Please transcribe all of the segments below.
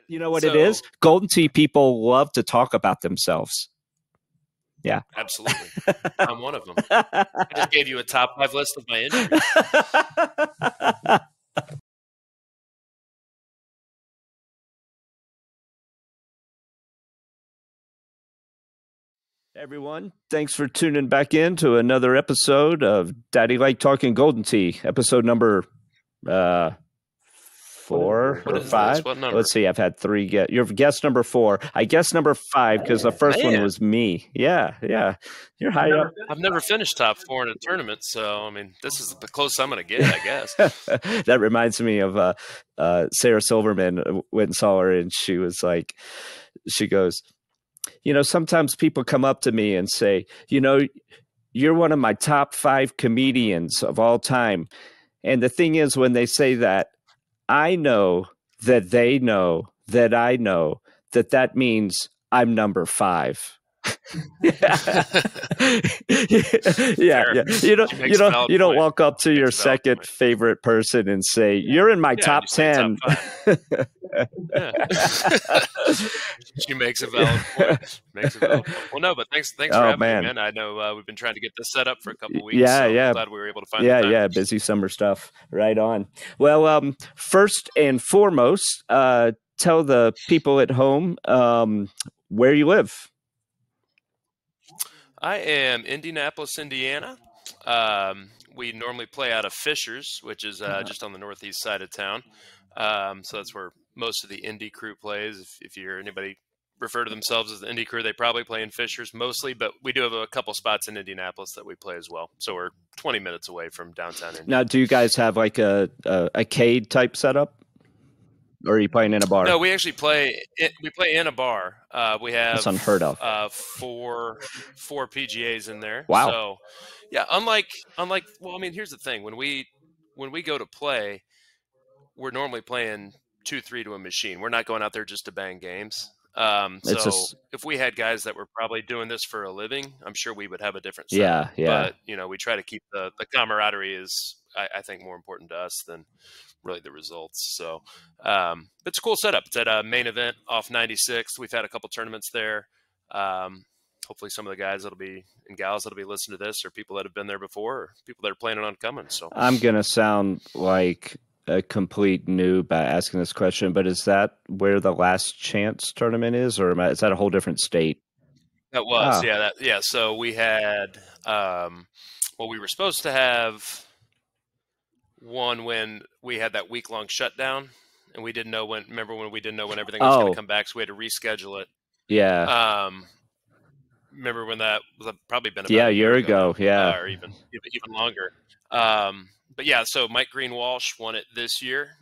You know what it is? Golden Tee people love to talk about themselves. Yeah. Absolutely. I'm one of them. I just gave you a top 5 list of my injuries. Everyone, thanks for tuning back in to another episode of Daddy Like Talking Golden Tee, episode number 4 or 5. Let's see. I've had 3 guests. You're guest number 4. I guess number 5 because the first one was me. Yeah. You're high up. I've never finished top 4 in a tournament, so I mean, this is the closest I'm going to get, I guess. That reminds me of Sarah Silverman. Went and saw her, and she was like, she goes, you know, sometimes people come up to me and say, you know, you're one of my top 5 comedians of all time. And the thing is, when they say that, I know that they know that I know that means I'm number 5. Yeah. You don't walk up to your second favorite person and say, you're in my top 10. She makes a valid point. Well, no, but thanks for having me, man. I know we've been trying to get this set up for a couple of weeks. I'm glad we were able to find the time. Busy summer stuff. Right on. Well, first and foremost, tell the people at home where you live. I am Indianapolis, Indiana. We normally play out of Fishers, which is just on the northeast side of town. So that's where most of the Indy crew plays. If you hear anybody refer to themselves as the Indy crew, they probably play in Fishers mostly, but we do have a couple spots in Indianapolis that we play as well. So we're 20 minutes away from downtown Indy. Now, do you guys have like a arcade type setup? Or are you playing in a bar? No, we actually play in a bar. We have that's unheard of. 4 PGAs in there. Wow. So yeah, unlike well, I mean, here's the thing. When we go to play, we're normally playing 2-3 to a machine. We're not going out there just to bang games. If we had guys that were probably doing this for a living, I'm sure we would have a different setup. Yeah. But you know, we try to keep the camaraderie is I think more important to us than really the results. So it's a cool setup. It's at a main event off 96. We've had a couple tournaments there. Hopefully some of the guys and gals that'll be listening to this are people that have been there before or people that are planning on coming. So I'm going to sound like a complete noob by asking this question, but is that where the Last Chance tournament is, or is that a whole different state? That was, yeah. So we had, we were supposed to have one when we had that week-long shutdown, and we didn't know when. Remember when we didn't know when everything was going to come back, so we had to reschedule it. Yeah. Remember when that was probably been about a year ago, or even longer. But yeah, so Mike Green Walsh won it this year.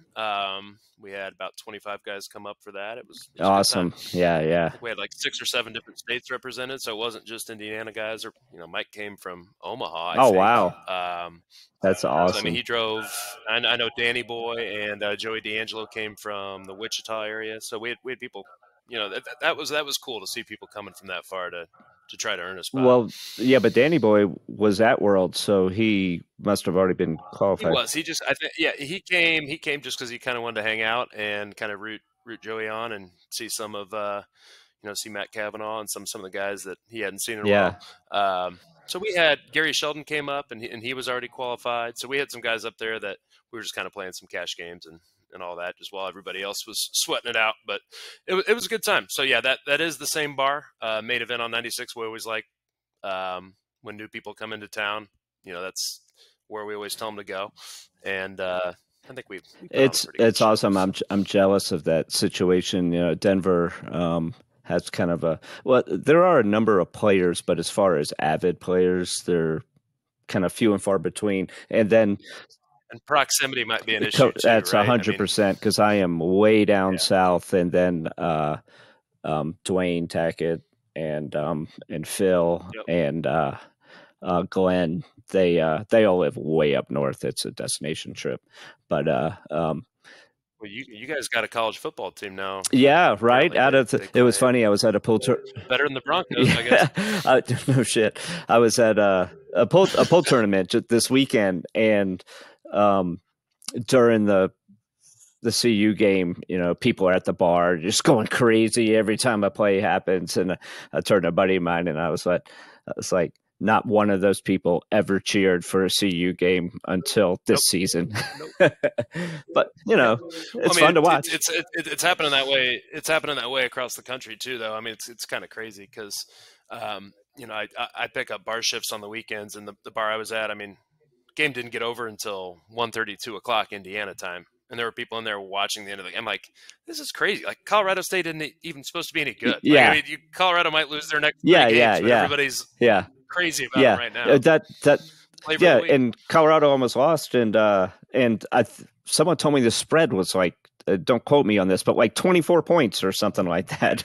We had about 25 guys come up for that. It was awesome. Yeah. We had like 6 or 7 different states represented, so it wasn't just Indiana guys. Or Mike came from Omaha. I think. Wow. That's awesome. So, I mean, he drove. I know Danny Boy and Joey D'Angelo came from the Wichita area. So we had people. That was cool to see people coming from that far to try to earn a spot. Well, yeah, but Danny Boy was at World, so he must have already been qualified. He was. He came just because he kind of wanted to hang out and kind of root Joey on and see some of see Matt Cavanaugh and some of the guys that he hadn't seen in a while. So we had Gary Sheldon came up and he was already qualified. So we had some guys up there that we were just kind of playing some cash games and all that, just while everybody else was sweating it out. But it was a good time. So yeah, that is the same bar. Main event on 96. We always like when new people come into town. That's where we always tell them to go. And I think it's awesome. I'm jealous of that situation. Denver has kind of there are a number of players, but as far as avid players, they're kind of few and far between. And then. And proximity might be an issue too, that's 100% because I am way down south, and then Dwayne Tackett and Phil and Glenn, they all live way up north. It's a destination trip, but well, you guys got a college football team now. Yeah, right. It was funny. I was at a pool better than the Broncos, I guess. No shit. I was at a pool tournament this weekend, and during the the CU game, people are at the bar just going crazy every time a play happens. And I turned to a buddy of mine and I was like, not one of those people ever cheered for a CU game until this season. Nope. But it's fun to watch. It's happening that way. It's happening that way across the country too, though. I mean, it's kind of crazy because, I pick up bar shifts on the weekends, and the bar I was at, I mean, game didn't get over until 1:30, 2 o'clock Indiana time. And there were people in there watching the end of the game. I'm like, this is crazy. Like, Colorado State isn't even supposed to be any good. Yeah. Like, I mean, Colorado might lose their next 3 games, but everybody's crazy about it right now. And Colorado almost lost. And someone told me the spread was like, don't quote me on this, but like 24 points or something like that.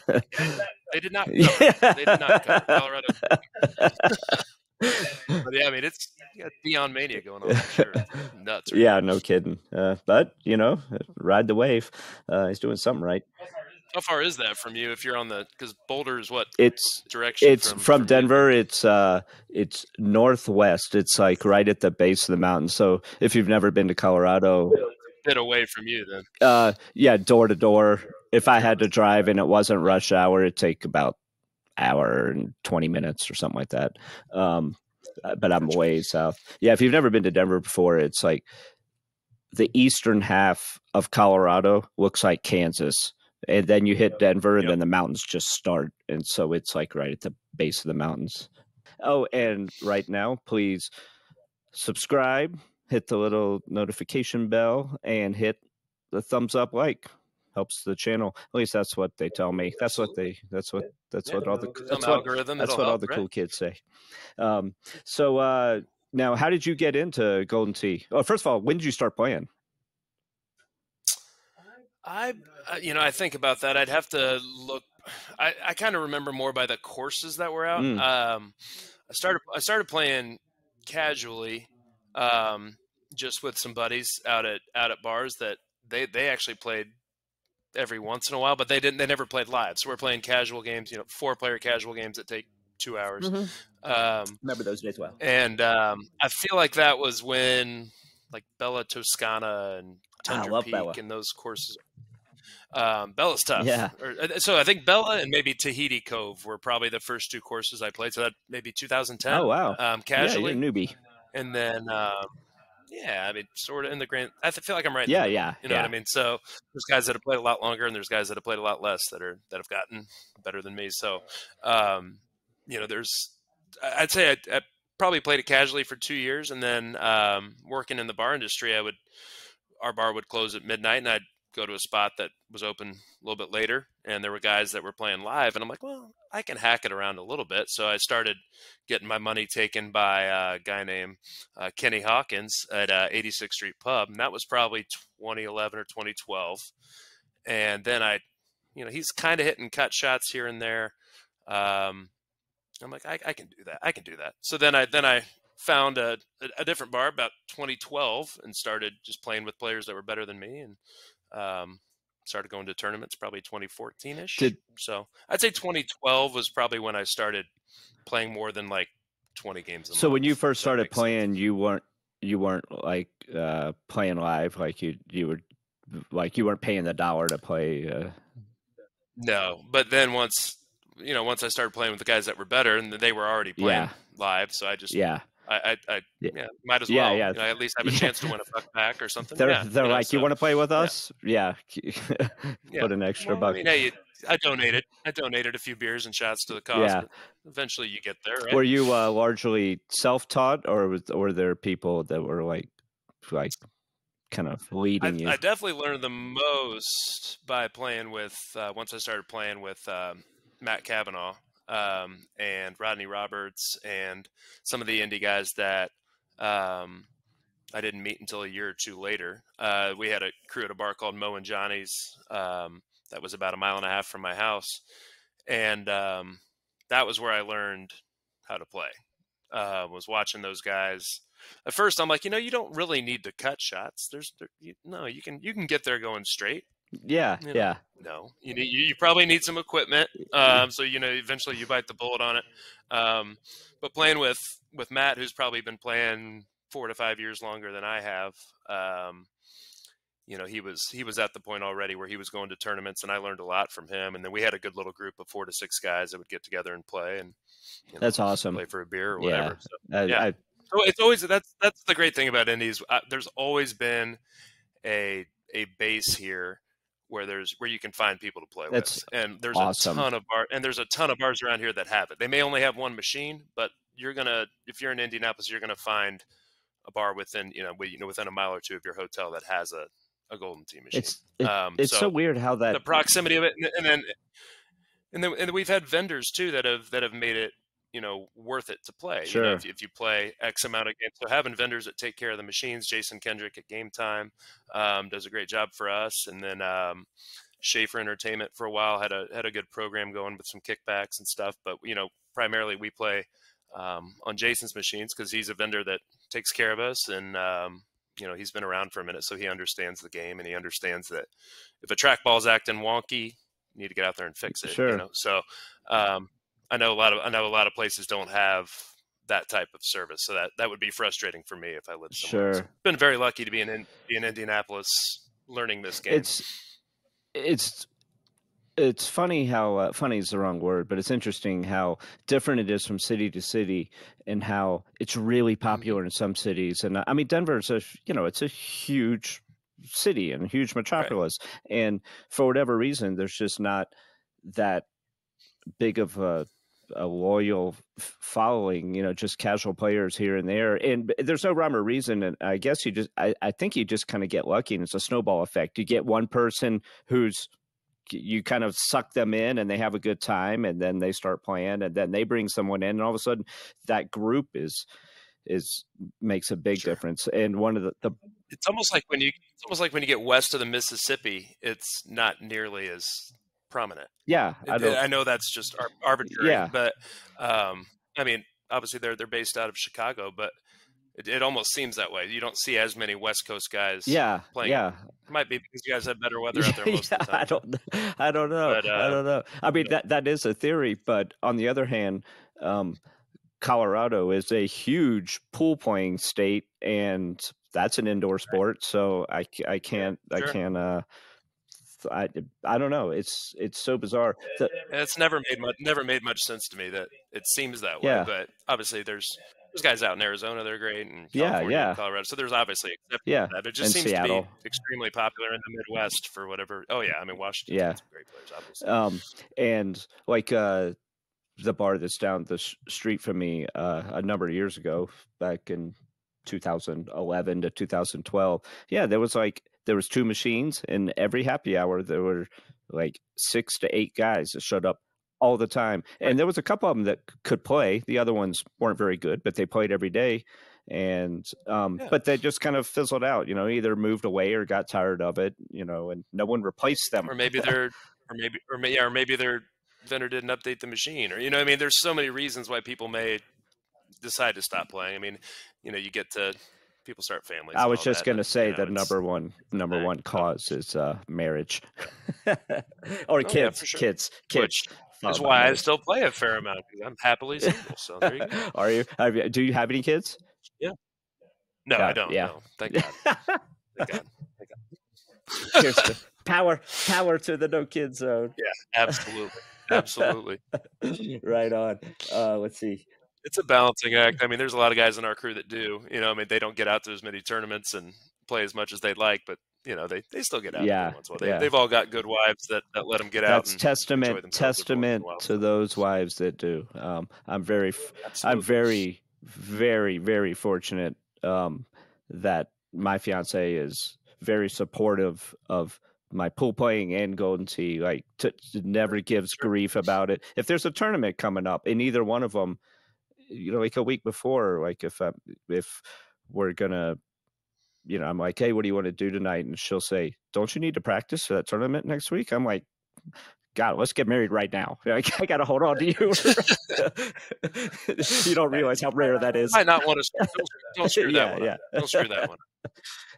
They did not cover. They did not cover. Colorado. But yeah, I mean, it's Deion mania going on. Sure. Nuts. Right? Yeah, no kidding. But ride the wave. He's doing something right. How far is that from you? If you're on because Boulder is what? It's direction. It's from Denver. You? It's northwest. It's like right at the base of the mountain. So if you've never been to Colorado, a bit away from you then. Yeah, door to door. If I had to drive and it wasn't rush hour, it'd take about hour and 20 minutes or something like that. But I'm way south. Yeah, if you've never been to Denver before, it's like the eastern half of Colorado looks like Kansas. And then you hit Denver, and then the mountains just start. And so it's like right at the base of the mountains. Oh, and right now, please subscribe, hit the little notification bell, and hit the thumbs up like. Helps the channel. At least that's what they tell me. That's what all the cool kids say. So now, how did you get into Golden Tee? Oh, first of all, when did you start playing? I think about that. I'd have to look. I kind of remember more by the courses that were out. I started playing casually, just with some buddies out at bars that they actually played every once in a while, but they never played live. So we're playing casual games, 4-player casual games that take 2 hours. Remember those days well. And I feel like that was when like Bella Toscana and Tundra Peak Bella. and those courses. Bella's tough. Yeah. So I think Bella and maybe Tahiti Cove were probably the first 2 courses I played. So that maybe 2010. Oh, wow. Casually. Yeah, you're a newbie. And then, I mean, sort of in the grand. I feel like I'm right. Yeah. You know what I mean? So there's guys that have played a lot longer, and there's guys that have played a lot less that have gotten better than me. So, I'd say I probably played it casually for 2 years, and then working in the bar industry, our bar would close at midnight, and I'd go to a spot that was open a little bit later, and there were guys that were playing live, and I'm like, well, I can hack it around a little bit. So I started getting my money taken by a guy named Kenny Hawkins at 86th Street Pub, and that was probably 2011 or 2012. And then he's kind of hitting cut shots here and there. I'm like, I can do that. I can do that. So then I found a different bar about 2012 and started just playing with players that were better than me, and started going to tournaments probably 2014-ish. So I'd say 2012 was probably when I started playing more than like 20 games a month. So when you first started playing, you weren't like playing live, like you weren't paying the $1 to play. No, but then once I started playing with the guys that were better, and they were already playing live, so I just I might as well. Yeah. At least have a chance to win a buck back or something. They're like, you want to play with us? Yeah. Put an extra buck. I mean, hey, I donated a few beers and shots to the cause. Yeah. But eventually, you get there. Right? Were you largely self-taught, or were there people that were like kind of leading you? I definitely learned the most by playing with. Once I started playing with Matt Kavanaugh. And Rodney Roberts and some of the Indy guys that I didn't meet until a year or 2 later. We had a crew at a bar called Mo and Johnny's that was about 1.5 miles from my house. And that was where I learned how to play. Was watching those guys. At first, I'm like, you don't really need to cut shots. You can get there going straight. Yeah. No, you probably need some equipment. So eventually you bite the bullet on it. But playing with Matt, who's probably been playing 4 to 5 years longer than I have, he was at the point already where he was going to tournaments, and I learned a lot from him. And then we had a good little group of 4 to 6 guys that would get together and play, and That's awesome. play for a beer or Yeah. whatever. So, yeah. So it's always that's the great thing about Indies. There's always been a base here where you can find people to play with, and there's awesome. a ton of bars around here that have it. They may only have one machine, but if you're in Indianapolis, you're gonna find a bar within within a mile or two of your hotel that has a Golden Tee machine. It's so weird how that the proximity of it, and then we've had vendors too that have made it worth it to play. Sure. If you play X amount of games, so having vendors that take care of the machines. Jason Kendrick at Game Time does a great job for us, and then Schaefer Entertainment for a while had a good program going with some kickbacks and stuff. But primarily we play on Jason's machines because he's a vendor that takes care of us, and he's been around for a minute, so he understands the game, and he understands that if a trackball's acting wonky, you need to get out there and fix it. Sure. So I know a lot of places don't have that type of service, so that would be frustrating for me if I lived somewhere. Sure. So I've been very lucky to be in Indianapolis learning this game. It's funny how funny is the wrong word, but it's interesting how different it is from city to city, and how it's really popular in some cities. And I mean, Denver is it's a huge city and a huge metropolis, right. And for whatever reason, there's just not that big of a loyal following, just casual players here and there. And there's no rhyme or reason. And I guess I think you just kind of get lucky, and it's a snowball effect. You get one person you kind of suck them in, and they have a good time, and then they start playing, and then they bring someone in, and all of a sudden that group makes a big difference. And one of the it's almost like when you get west of the Mississippi, it's not nearly as prominent. Yeah, I know that's just arbitrary. Yeah. But I mean, obviously they're based out of Chicago, but it almost seems that way. You don't see as many West Coast guys playing. Yeah. It might be because you guys have better weather out there most of the time. I don't know. But, I don't know. I mean, that is a theory, but on the other hand, Colorado is a huge pool playing state, and that's an indoor sport. So I can't. I don't know. It's so bizarre. It's never made much sense to me that it seems that way. But obviously there's guys out in Arizona that are great, and California and Colorado. So there's obviously exceptions to that. It just seems Seattle. to be extremely popular in the Midwest for whatever. Oh yeah, I mean Washington's got some great players, obviously. And like the bar that's down the street from me a number of years ago, back in 2011 to 2012. Yeah, there was 2 machines, and every happy hour there were like 6 to 8 guys that showed up all the time. And there was a couple of them that could play. The other ones weren't very good, but they played every day. And but they just kind of fizzled out, either moved away or got tired of it, and no one replaced them. Or maybe their vendor didn't update the machine, or I mean, there's so many reasons why people may decide to stop playing. I mean, you get to people start families. I was just going to say the number one cause is marriage, or kids. Kids. Which is why I still play a fair amount, because I'm happily single. So there you go. Are you? Do you have any kids? Yeah. No, I don't. Yeah. No. Thank God. Thank God. Here's the power to the no kid zone. Yeah, absolutely. Right on. Let's see. It's a balancing act. I mean, there's a lot of guys in our crew that do. I mean, they don't get out to as many tournaments and play as much as they'd like, but they still get out. Yeah, once in a while. They've all got good wives that let them get out. That's testament to those wives that do. I'm very, very, very fortunate that my fiance is very supportive of my pool playing and Golden Tee. Like, never gives grief about it. If there's a tournament coming up in either one of them, like a week before, like if we're gonna, I'm like, hey, what do you want to do tonight? And she'll say, don't you need to practice for that tournament next week? I'm like, God, let's get married right now. I got to hold on to you. You don't realize how rare that is. I might not want to. Don't screw that one. Yeah. Don't screw that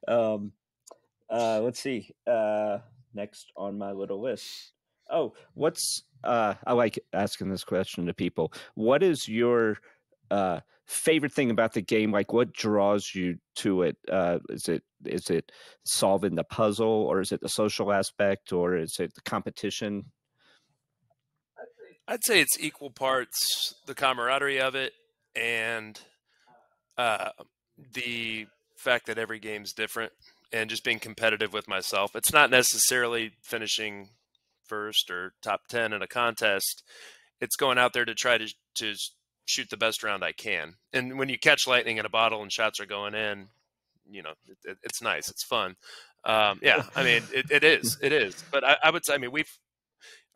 one. Let's see. Next on my little list. Oh, I like asking this question to people. What is your favorite thing about the game? Like, what draws you to it? Is it solving the puzzle, or is it the social aspect, or is it the competition? I'd say it's equal parts the camaraderie of it and the fact that every game's different and just being competitive with myself. It's not necessarily finishing first or top 10 in a contest. It's going out there to try to shoot the best round I can. And when you catch lightning in a bottle and shots are going in, it's nice. It's fun. Yeah, I mean, it is. But I would say, I mean,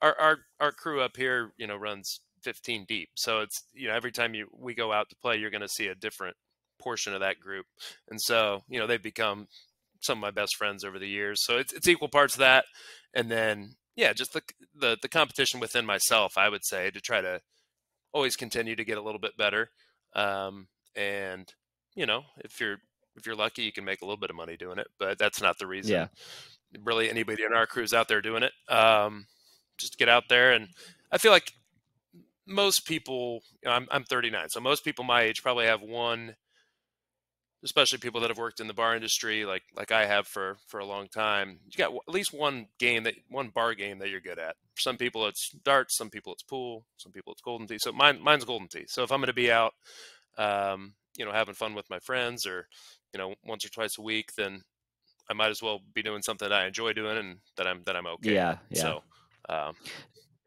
our crew up here, runs 15 deep. So it's, every time we go out to play, you're going to see a different portion of that group. And so, they've become some of my best friends over the years. So it's equal parts of that. And then, yeah, just the competition within myself, I would say, to try to always continue to get a little bit better. And, if you're lucky, you can make a little bit of money doing it, but that's not the reason. Yeah. Really anybody in our crew is out there doing it. Just get out there. And I feel like most people, I'm 39. So most people my age probably have one, especially people that have worked in the bar industry, like I have for a long time. You got at least one bar game that you're good at. For some people it's darts, some people it's pool, some people it's golden tee. So mine's golden tee. So if I'm going to be out, having fun with my friends or, once or twice a week, then I might as well be doing something that I enjoy doing and that I'm okay. Yeah. So, and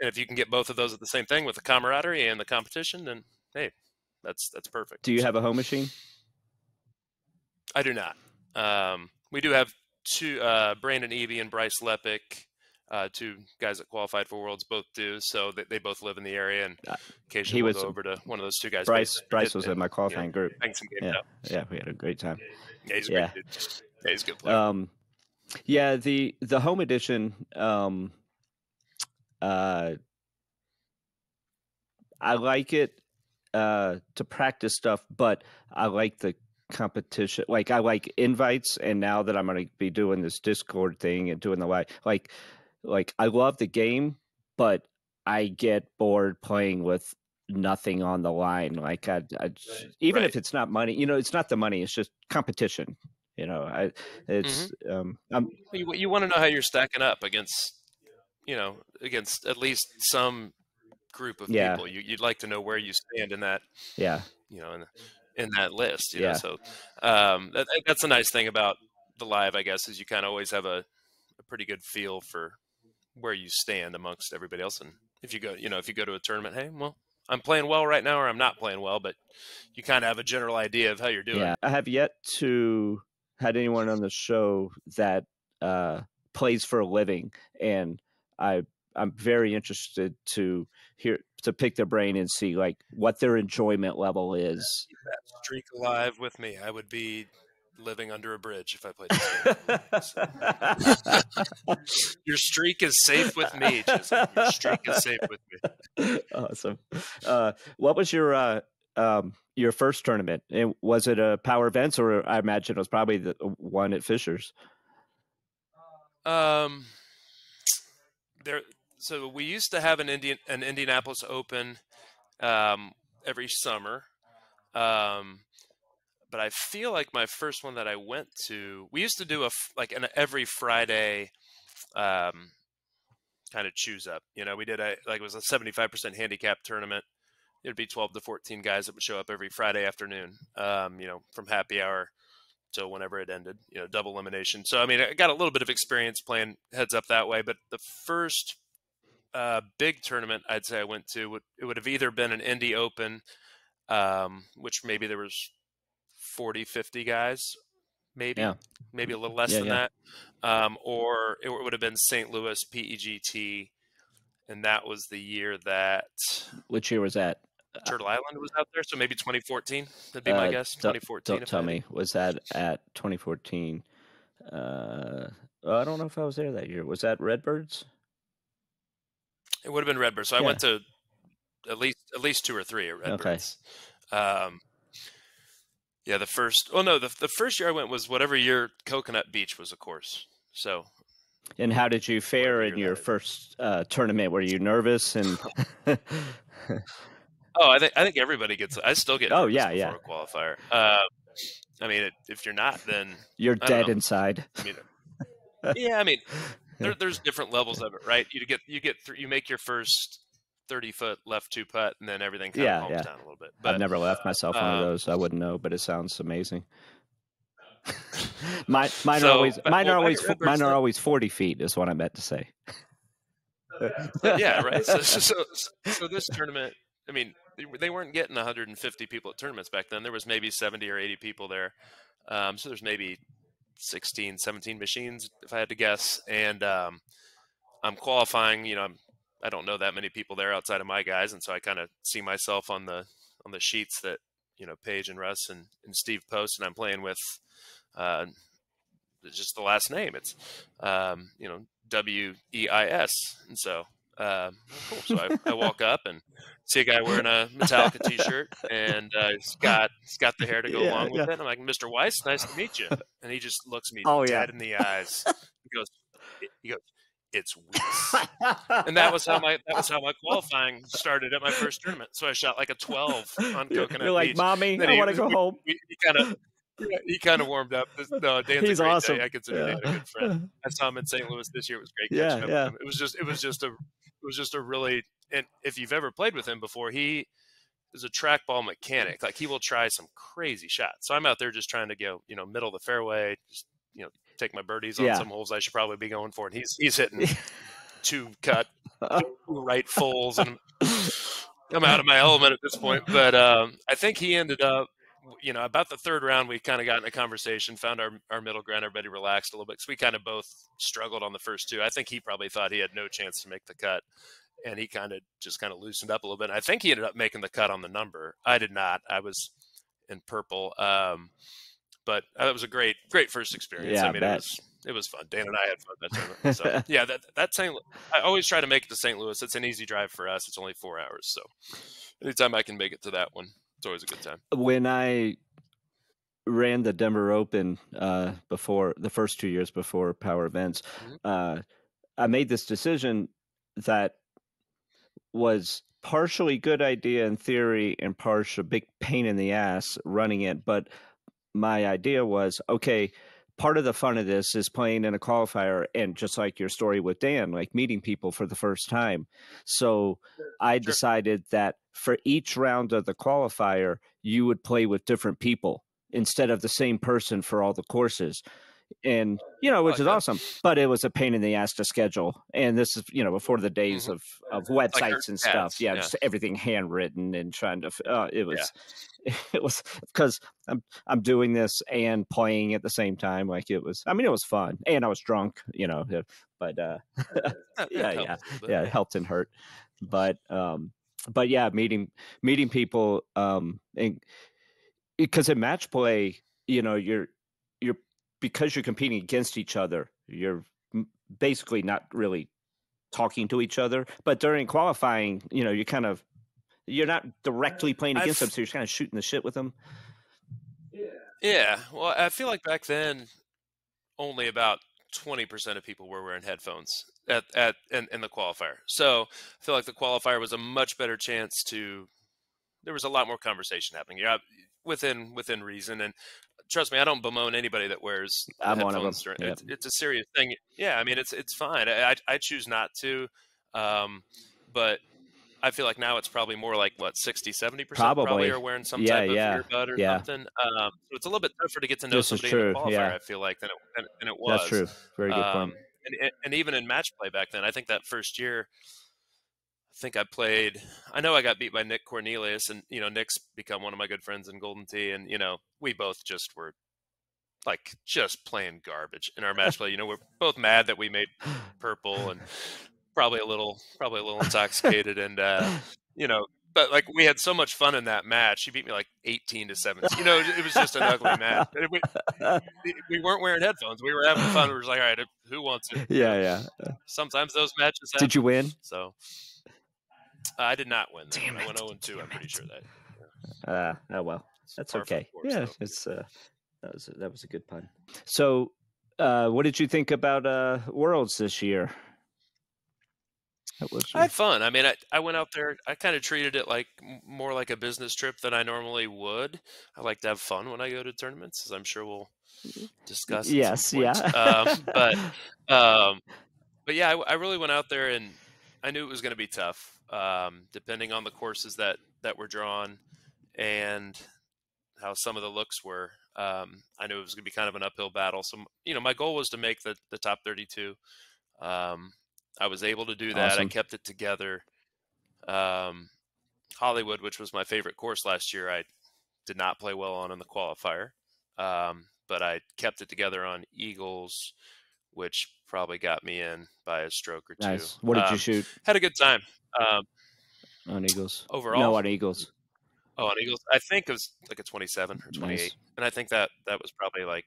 if you can get both of those at the same thing with the camaraderie and the competition, then hey, that's perfect. Do you have a home machine? I do not. We do have two, Brandon Evie and Bryce Lepic, two guys that qualified for Worlds, both do. So they both live in the area, and occasionally we'll go over to one of those two guys. Bryce was in my qualifying group. Yeah, we had a great time. Yeah, he's a great dude. Yeah, he's a good player. Yeah, the home edition. I like it to practice stuff, but I like the competition. Like, I like invites, and now that I'm going to be doing this Discord thing and doing the like I love the game, but I get bored playing with nothing on the line. Like, even if it's not money, it's not the money, it's just competition. You want to know how you're stacking up against at least some group of people. You'd like to know where you stand in that. Yeah. In that list. You know, so that's a nice thing about the live, I guess, is you kind of always have a pretty good feel for where you stand amongst everybody else. And if you go to a tournament, hey, well, I'm playing well right now, or I'm not playing well, but you kind of have a general idea of how you're doing. Yeah, I have yet to had anyone on the show that plays for a living, and I'm very interested to pick their brain and see like what their enjoyment level is. Keep that streak alive with me. I would be living under a bridge if I played this game. Your streak is safe with me, Chisholm. Your streak is safe with me. Awesome. What was your first tournament? And was it a Power Events, or I imagine it was probably the one at Fisher's? So we used to have an Indianapolis Open every summer. But I feel like my first one that I went to, we used to do an every Friday kind of choose up. We did it was a 75% handicap tournament. It'd be 12 to 14 guys that would show up every Friday afternoon, from happy hour to whenever it ended, double elimination. So, I mean, I got a little bit of experience playing heads up that way, but the first big tournament I'd say I went to, it would have either been an Indy Open, which maybe there was 40, 50 guys, maybe a little less than that. Or it would have been St. Louis PEGT. And that was the year that... Which year was that? Turtle Island was out there, so maybe 2014. That'd be my guess. 2014. Don't tell me. Was that at 2014? I don't know if I was there that year. Was that Redbirds? It would have been Redbirds. So I went to at least 2 or 3 at Redbirds. Okay. The first year I went was whatever year Coconut Beach was, of course. So. And how did you fare in your first tournament? Were you nervous? And Oh, I think everybody gets. I still get nervous yeah. before a qualifier. I mean, if you're not, then you're I don't dead know. inside. I mean, yeah. I mean, there's different levels of it, right? You make your first 30-foot left 2 putt, and then everything kind of calms down a little bit. But I've never left myself one of those. I wouldn't know, but it sounds amazing. mine are always 40 feet is what I meant to say. Yeah, right. So this tournament, I mean, they weren't getting 150 people at tournaments back then. There was maybe 70 or 80 people there. So there's maybe 16, 17 machines, if I had to guess. And I'm qualifying. I don't know that many people there outside of my guys, and so I kind of see myself on the sheets that Paige and Russ and Steve post, and I'm playing with just the last name. It's WEIS, and so cool. So I walk up and see a guy wearing a Metallica T-shirt, and he's got the hair to go along with it. I'm like, Mr. Weiss, nice to meet you. And he just looks me dead in the eyes. He goes, it's Weiss. And that was how my qualifying started at my first tournament. So I shot like a 12 on Coconut You're like, Beach. Mommy, I want to go home. He kind of warmed up. No, Dan's He's a great awesome. guy. I consider Dan a good friend. I saw him in St. Louis this year. It was great catching up with him. It was just a really, and if you've ever played with him before, he is a trackball mechanic. Like, he will try some crazy shots. So I'm out there just trying to go, middle of the fairway, just, take my birdies on some holes I should probably be going for. And he's hitting 2 cut right fulls, and I'm out of my element at this point. But I think he ended up, about the third round, we kind of got in a conversation, found our middle ground, everybody relaxed a little bit. So we kind of both struggled on the first 2. I think he probably thought he had no chance to make the cut, and he kind of loosened up a little bit. And I think he ended up making the cut on the number. I did not. I was in purple. But that was a great first experience. Yeah, I mean, it was fun. Dan and I had fun that tournament. So yeah, that I always try to make it to St. Louis. It's an easy drive for us. It's only 4 hours. So anytime I can make it to that one, it's always a good time. When I ran the Denver Open before the first 2 years before Power Events, I made this decision that was partially good idea in theory and partial big pain in the ass running it. But my idea was, okay, part of the fun of this is playing in a qualifier, and just like your story with Dan, like meeting people for the first time. So I decided that for each round of the qualifier, you would play with different people instead of the same person for all the courses. And, which is awesome, but it was a pain in the ass to schedule. And this is, before the days of websites like and stuff. Just everything handwritten and trying to, it was because I'm doing this and playing at the same time. Like it was fun, and I was drunk, but it helped and hurt. But yeah, meeting people, and because in match play, you're because you're competing against each other, you're basically not really talking to each other. But during qualifying, you're not directly playing against them, so you're kind of shooting the shit with them. Yeah. Well, I feel like back then, only about 20% of people were wearing headphones in the qualifier. So I feel like the qualifier was a much better chance there was a lot more conversation happening. Within reason. And trust me, I don't bemoan anybody that wears headphones. One of them. Yep. It's a serious thing. Yeah, I mean, it's fine. I choose not to, but I feel like now it's probably more like 60-70% probably are wearing some type of earbud or something. So it's a little bit tougher to get to know somebody in the qualifier. I feel like than it was. That's true. Very good point. And even in match play back then, I think that first year, I know I got beat by Nick Cornelius, and, Nick's become one of my good friends in Golden Tee. And, we both just were like just playing garbage in our match play. We're both mad that we made purple and probably a little intoxicated. And, but like we had so much fun in that match. He beat me like 18-17. It was just an ugly match. We weren't wearing headphones. We were having fun. We were just like, all right, who wants it? Yeah. Sometimes those matches happen. Did you win? So I did not win. I went 0-2. I'm pretty sure that. Oh well, that's okay. Course, yeah, it's that was a good pun. So, what did you think about Worlds this year? I had fun. I mean, I went out there. I kind of treated it like more like a business trip than I normally would. I like to have fun when I go to tournaments, as I'm sure we'll discuss at some Yes, point. yeah. Um, but yeah, I really went out there and I knew it was going to be tough, depending on the courses that were drawn and how some of the looks were. I knew it was going to be kind of an uphill battle. So, my goal was to make the top 32. I was able to do that. I Awesome. kept it together. Hollywood, which was my favorite course last year, I did not play well on in the qualifier. But I kept it together on Eagles, which probably got me in by a stroke or two. Nice. What did you shoot? Had a good time. On Eagles? Overall? No, on Eagles. Oh, on Eagles? I think it was like a 27 or 28. Nice. And I think that was probably like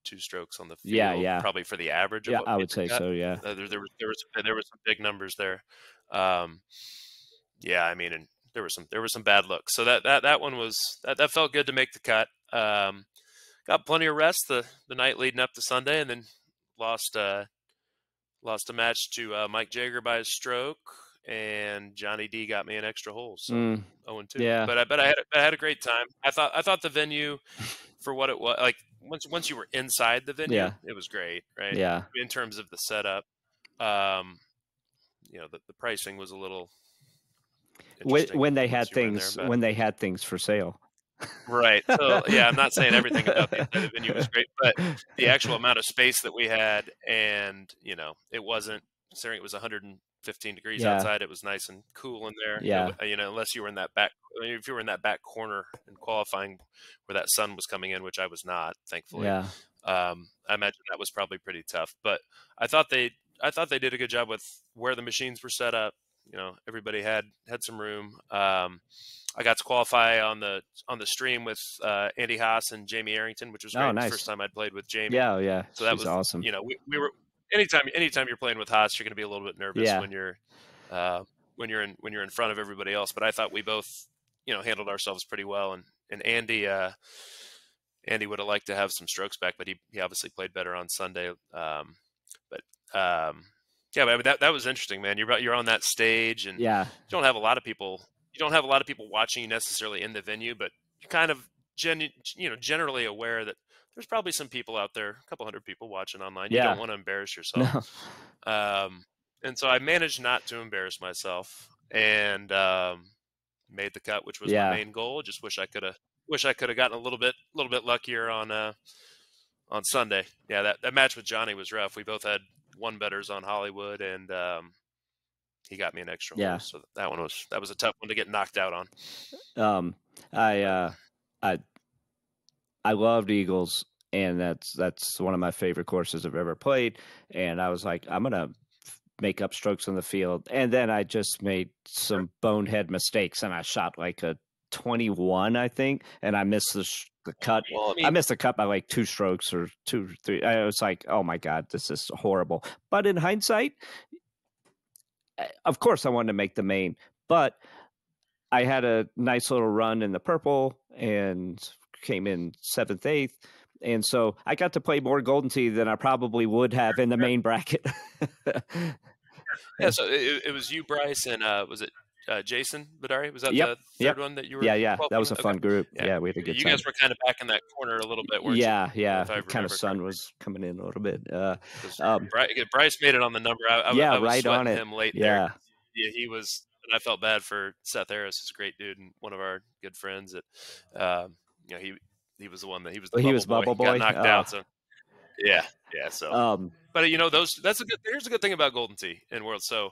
2 strokes on the field. Yeah. Probably for the average. Yeah, of what I would say so, yeah. There was some big numbers there. Yeah, I mean, and there were some bad looks. So that one was that felt good to make the cut. Got plenty of rest the night leading up to Sunday, and then lost a match to Mike Jager by a stroke, and Johnny D got me an extra hole, so 0-2. Yeah. But I had a great time. I thought the venue, for what it was, like once you were inside the venue, it was great, right? Yeah. In terms of the setup, the pricing was a little interesting when they had things for sale. Right. So yeah, I'm not saying everything about the venue was great, but the actual amount of space that we had, and it wasn't, considering it was 115 degrees outside, it was nice and cool in there. Yeah. Unless you were in that back, if you were in that back corner in qualifying where that sun was coming in, which I was not, thankfully. Yeah. I imagine that was probably pretty tough, but I thought they did a good job with where the machines were set up. Everybody had some room. I got to qualify on the stream with Andy Haas and Jamie Arrington, which was great. Nice. The first time I'd played with Jamie. Yeah. So that was awesome. We were anytime you're playing with Haas, you're going to be a little bit nervous when you're in front of everybody else. But I thought we both handled ourselves pretty well, and Andy would have liked to have some strokes back, but he obviously played better on Sunday. Yeah, but I mean, that was interesting, man. You're on that stage, and you don't have a lot of people. You don't have a lot of people watching you necessarily in the venue, but you're kind of generally aware that there's probably some people out there, a couple hundred people watching online. You don't want to embarrass yourself. No. And so I managed not to embarrass myself, and made the cut, which was my main goal. Just wish I could have gotten a little bit luckier on Sunday. Yeah, that match with Johnny was rough. We both had 1-betters on Hollywood, and he got me an extra hole. So that was a tough one to get knocked out on. I loved Eagles, and that's one of my favorite courses I've ever played. And I was like, I'm gonna make up strokes on the field, and then I just made some bonehead mistakes, and I shot like a 21, I think, and I missed the cut. Well, I missed the cut by like 2 strokes or 2 or 3. I was like, oh my God, this is horrible. But in hindsight, of course I wanted to make the main, but I had a nice little run in the purple and came in 7th, 8th. And so I got to play more Golden Tee than I probably would have in the main bracket. Yeah, so it was you, Bryce, and was it Jason Badari? Was that the third one that you were? Yeah. That was a fun group. Yeah, we had a good time. You guys were kind of back in that corner a little bit, weren't you? Yeah. Kind of sun was coming in a little bit. Bryce made it on the number. I was right on it. Him late there. Yeah, he was, and I felt bad for Seth Harris. He's a great dude and one of our good friends. That he was the one that he was the bubble boy. Got knocked out. So yeah. So, but here's a good thing about Golden Tee and World. So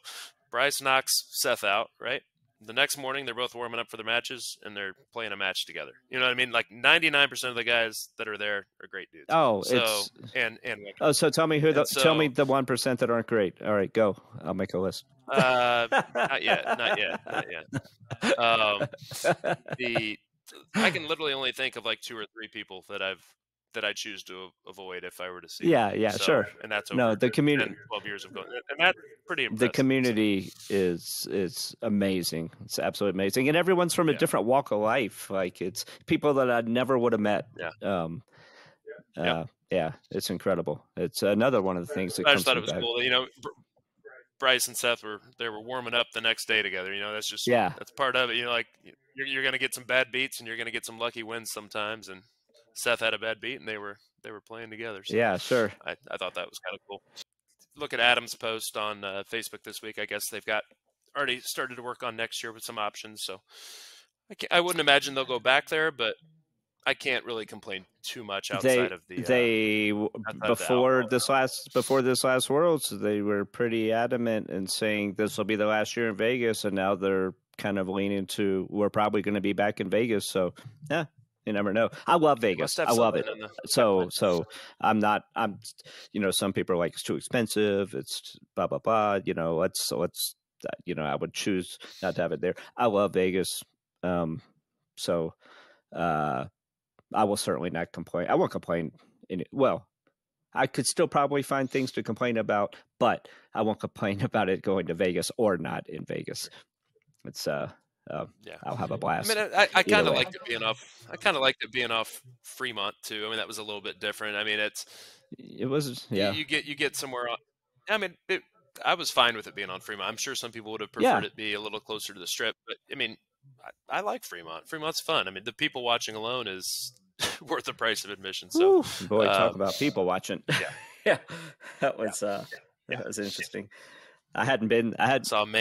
Bryce knocks Seth out, right? The next morning, they're both warming up for their matches, and they're playing a match together. You know what I mean? Like 99% of the guys that are there are great dudes. Oh, so so tell me tell me the 1% that aren't great. All right, go. I'll make a list. Not yet. I can literally only think of like 2 or 3 people that I choose to avoid if I were to see. Yeah, so, sure. And that's over the community. 10, 12 years of going, and that's pretty impressive. The community is amazing. It's absolutely amazing, and everyone's from a different walk of life. Like it's people that I never would have met. Yeah, it's incredible. It's another one of the things that I just thought it was cool. Bryce and Seth were warming up the next day together. That's just that's part of it. Like you're going to get some bad beats and you're going to get some lucky wins sometimes. And Seth had a bad beat and they were playing together. So yeah, sure. I thought that was kind of cool. Look at Adam's post on Facebook this week. I guess they've already started to work on next year with some options. So I wouldn't imagine they'll go back there, but I can't really complain too much outside of the before this last Worlds, they were pretty adamant in saying this will be the last year in Vegas, and now they're kind of leaning to we're probably going to be back in Vegas. So yeah, you never know. I love Vegas. I love it. So some people are like it's too expensive. It's blah blah blah. Let's I would choose not to have it there. I love Vegas. I will certainly not complain. I won't complain. I could still probably find things to complain about, but I won't complain about it going to Vegas or not in Vegas. It's I'll have a blast. I mean, I kind of liked it being off. I kind of liked it being off Fremont too. I mean, that was a little bit different. I mean, it was you get somewhere. I mean, I was fine with it being on Fremont. I'm sure some people would have preferred it be a little closer to the Strip, but I mean, I like Fremont. Fremont's fun. I mean, the people watching alone is worth the price of admission. So, boy, talk about people watching. Yeah, that was interesting. I hadn't been. I had not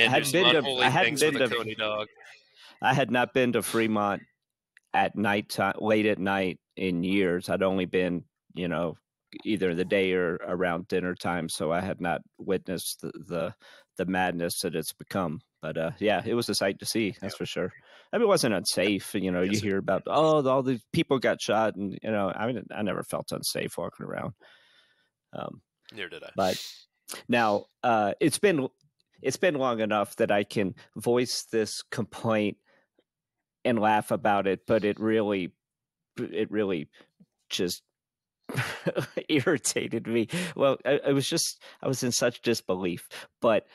been to Fremont at night, late at night in years. I'd only been, either the day or around dinner time. So I had not witnessed the madness that it's become. But it was a sight to see. That's for sure. I mean, it wasn't unsafe. You hear about all these people got shot, and I never felt unsafe walking around. Neither did I. But now it's been long enough that I can voice this complaint and laugh about it. But it really just irritated me. Well, I was in such disbelief, but.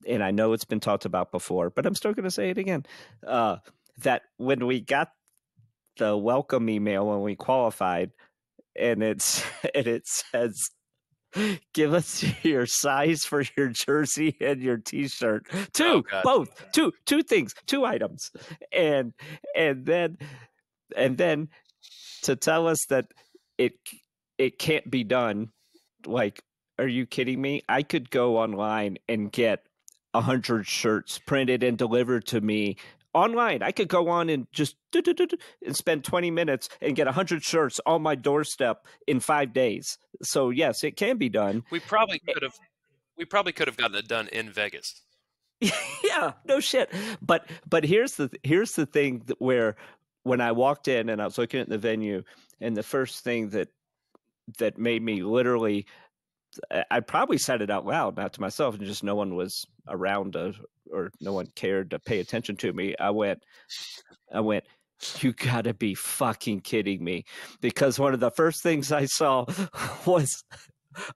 And I know it's been talked about before, but I'm still going to say it again, that when we got the welcome email when we qualified, and it says, give us your size for your jersey and your T-shirt. Two things, 2 items. And then to tell us that it can't be done, like, are you kidding me? I could go online and get 100 shirts printed and delivered to me online. I could go on and just and spend 20 minutes and get 100 shirts on my doorstep in 5 days. So yes, it can be done. We probably could have gotten it done in Vegas. Yeah, no shit. But here's the thing where when I walked in and I was looking at the venue, and the first thing that made me literally, I probably said it out loud, not to myself, and just no one was around or no one cared to pay attention to me. I went, you gotta be fucking kidding me. Because one of the first things I saw was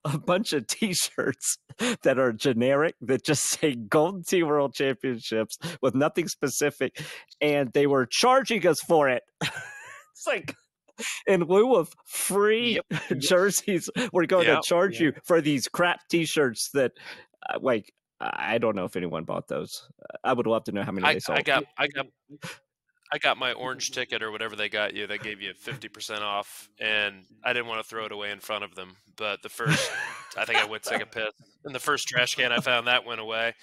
a bunch of T-shirts that are generic, that just say Golden Tee World Championships with nothing specific, and they were charging us for it. It's like, in lieu of free jerseys, we're going to charge you for these crap T-shirts that, I don't know if anyone bought those. I would love to know how many they sold. I got my orange ticket or whatever they got you. They gave you 50% off, and I didn't want to throw it away in front of them. But I think I went to take a piss. And the first trash can I found, that went away.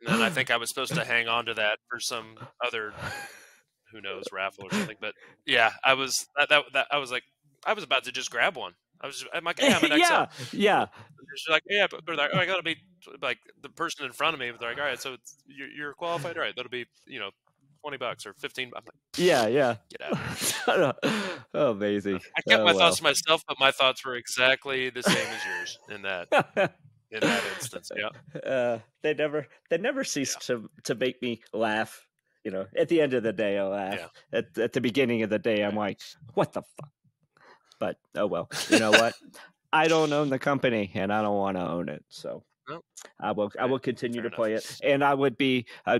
And then I think I was supposed to hang on to that for some other, who knows, raffle or something. But yeah, I was about to just grab one. I'm like, yeah, I'm an XL. Yeah. She's like, yeah, but they're like, I gotta be like the person in front of me. They're like, all right, so you're qualified, all right? That'll be $20 or $15. I'm like, yeah. Get out of here. Oh, amazing. I kept my thoughts to myself, but my thoughts were exactly the same as yours in that instance. Yeah. They never cease to make me laugh. At the end of the day, I laugh. Yeah. At the beginning of the day, I'm like, what the fuck? But oh well. You know what? I don't own the company, and I don't want to own it. So I will continue to play it, and I would be. I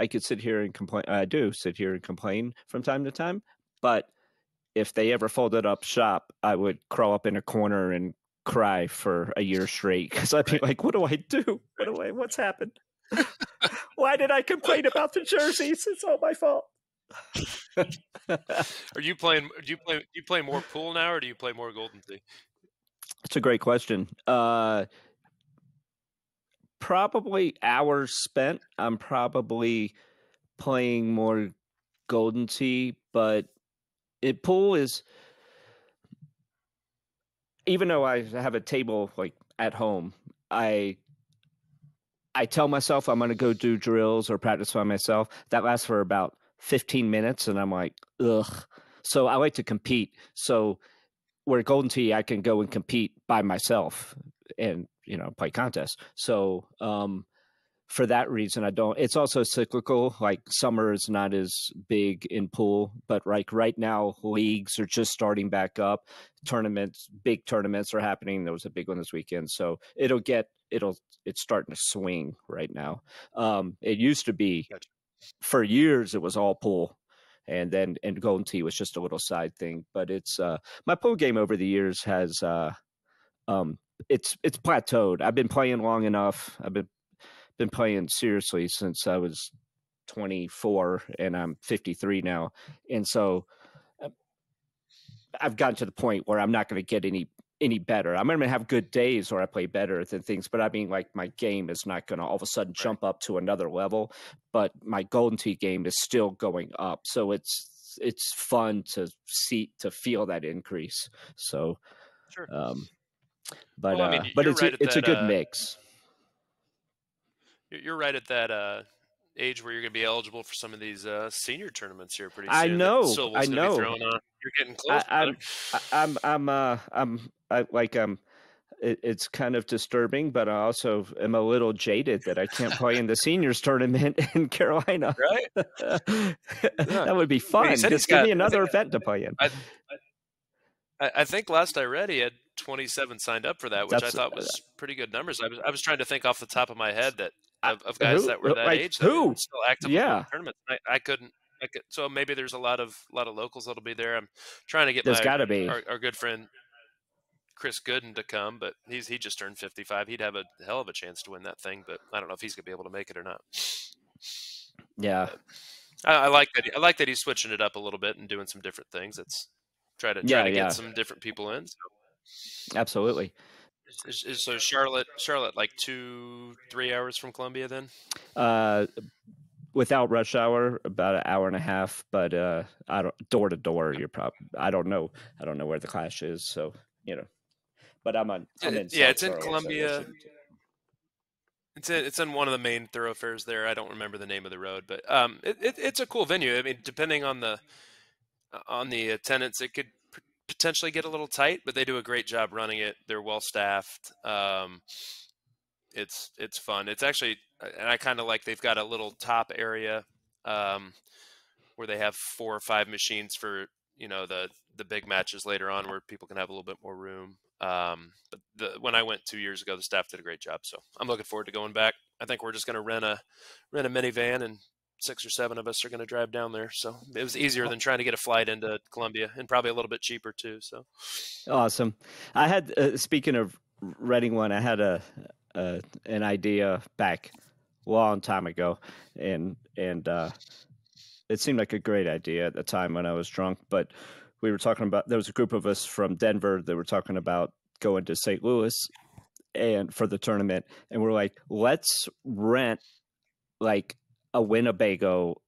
could sit here and complain. I do sit here and complain from time to time. But if they ever folded up shop, I would crawl up in a corner and cry for a year straight because I'd be like, what do I do? What's happened? Why did I complain about the jerseys? It's all my fault. Are you playing? Do you play more pool now, or do you play more Golden Tee? It's a great question. Probably hours spent. I'm probably playing more Golden Tee, but pool is, even though I have a table like at home, I tell myself I'm going to go do drills or practice by myself. That lasts for about 15 minutes, and I'm like, ugh. So I like to compete. So where Golden Tee, I can go and compete by myself and, play contests. So for that reason, I don't. It's also cyclical. Like summer is not as big in pool, but like right now, leagues are just starting back up. Big tournaments are happening. There was a big one this weekend, so it's starting to swing right now. It used to be, for years, it was all pool, and Golden Tee was just a little side thing. But it's my pool game over the years has it's plateaued. I've been playing long enough. I've been playing seriously since I was 24, and I'm 53 now. And so I've gotten to the point where I'm not going to get any better. I'm going to have good days where I play better than things, but I mean, like, my game is not going to all of a sudden jump up to another level, but my Golden Tee game is still going up. So it's fun to feel that increase. So, sure. But well, I mean, but it's a good mix. You're right at that age where you're going to be eligible for some of these senior tournaments here pretty soon. I know. You're getting close. It's kind of disturbing, but I also am a little jaded that I can't play in the seniors tournament in Carolina. Right? That would be fun. Just give me another event to play in. I think last I read, he had 27 signed up for that, which I thought was pretty good numbers. I was trying to think off the top of my head of guys that were that age that were still active in tournaments. I couldn't. So maybe there's a lot of locals that'll be there. I'm trying to get our good friend Chris Gooden to come, but he just turned 55. He'd have a hell of a chance to win that thing, but I don't know if he's gonna be able to make it or not. Yeah, I like that. I like that he's switching it up a little bit and doing some different things. It's try to get some different people in. So. Absolutely. So Charlotte, like 2-3 hours from Columbia, then. Without rush hour, about an hour and a half. But I don't, door to door. I don't know where the clash is. So But I'm in. It's in Columbia. So it's in one of the main thoroughfares there. I don't remember the name of the road, but it's a cool venue. I mean, depending on the attendance, it could potentially get a little tight, but they do a great job running it. They're well staffed. It's fun. It's actually, and I kind of like, they've got a little top area where they have 4 or 5 machines for the big matches later on, where people can have a little bit more room. But when I went 2 years ago, the staff did a great job. So I'm looking forward to going back. I think we're just going to rent a minivan, and 6 or 7 of us are going to drive down there. So it was easier than trying to get a flight into Columbia, and probably a little bit cheaper too. So awesome. I had, speaking of renting one, I had an idea back a long time ago, and it seemed like a great idea at the time when I was drunk, but we were talking about, there was a group of us from Denver that were talking about going to St. Louis and for the tournament. And we're like, let's rent like a Winnebago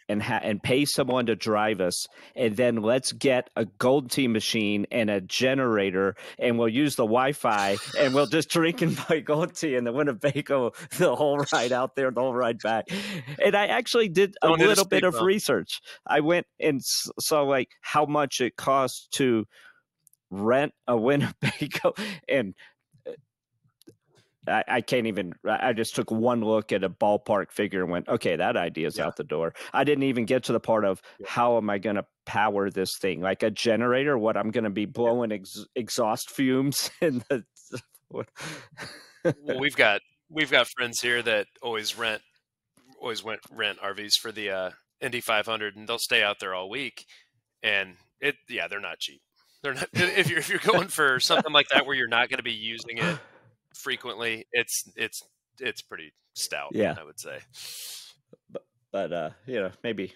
and pay someone to drive us. And then let's get a Golden Tee machine and a generator, and we'll use the Wi-Fi, and we'll just drink and play Golden Tee in the Winnebago the whole ride out there, the whole ride back. And I actually did a little bit of research. I went and saw like how much it costs to rent a Winnebago, and I can't even, I just took one look at a ballpark figure and went, okay, that idea is out the door. I didn't even get to the part of how am I going to power this thing? Like a generator, what I'm going to be blowing exhaust fumes in the. Well, we've got friends here that always rent RVs for the Indy 500, and they'll stay out there all week. And they're not cheap. They're not, if you're going for something like that where you're not going to be using it frequently, it's pretty stout. Yeah. I would say. But maybe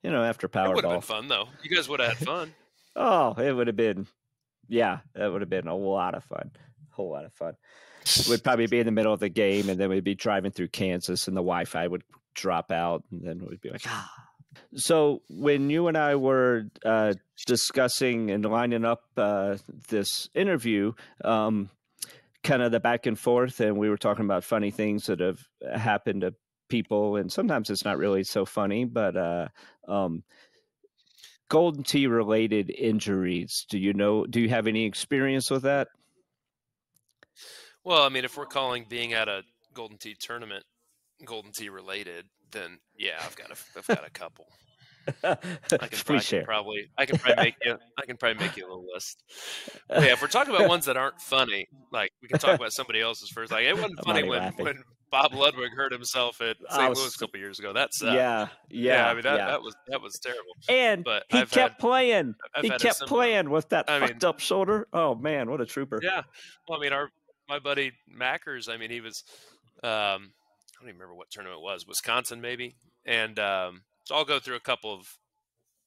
after It would have been Powerball. fun though. You guys would have had fun. Oh, it would have been. Yeah, that would have been a lot of fun. A whole lot of fun. We'd probably be in the middle of the game, and then we'd be driving through Kansas, and the Wi-Fi would drop out, and then we'd be like, ah. So when you and I were discussing and lining up this interview, kind of the back and forth, and we were talking about funny things that have happened to people, and sometimes it's not really so funny, but Golden Tee related injuries. Do you have any experience with that? Well, I mean, if we're calling being at a Golden Tee tournament Golden Tee related, then yeah, I've got a couple. I can probably make you a little list. But yeah, if we're talking about ones that aren't funny, like we can talk about somebody else's first. Like it wasn't funny when Bob Ludwig hurt himself at St. Louis a couple years ago. That's yeah. I mean that was terrible. And but he kept playing. He kept playing with that fucked up shoulder. Oh man, what a trooper! Yeah. Well, I mean my buddy Mackers. I mean he was. I don't even remember what tournament it was. Wisconsin maybe, and. So I'll go through a couple of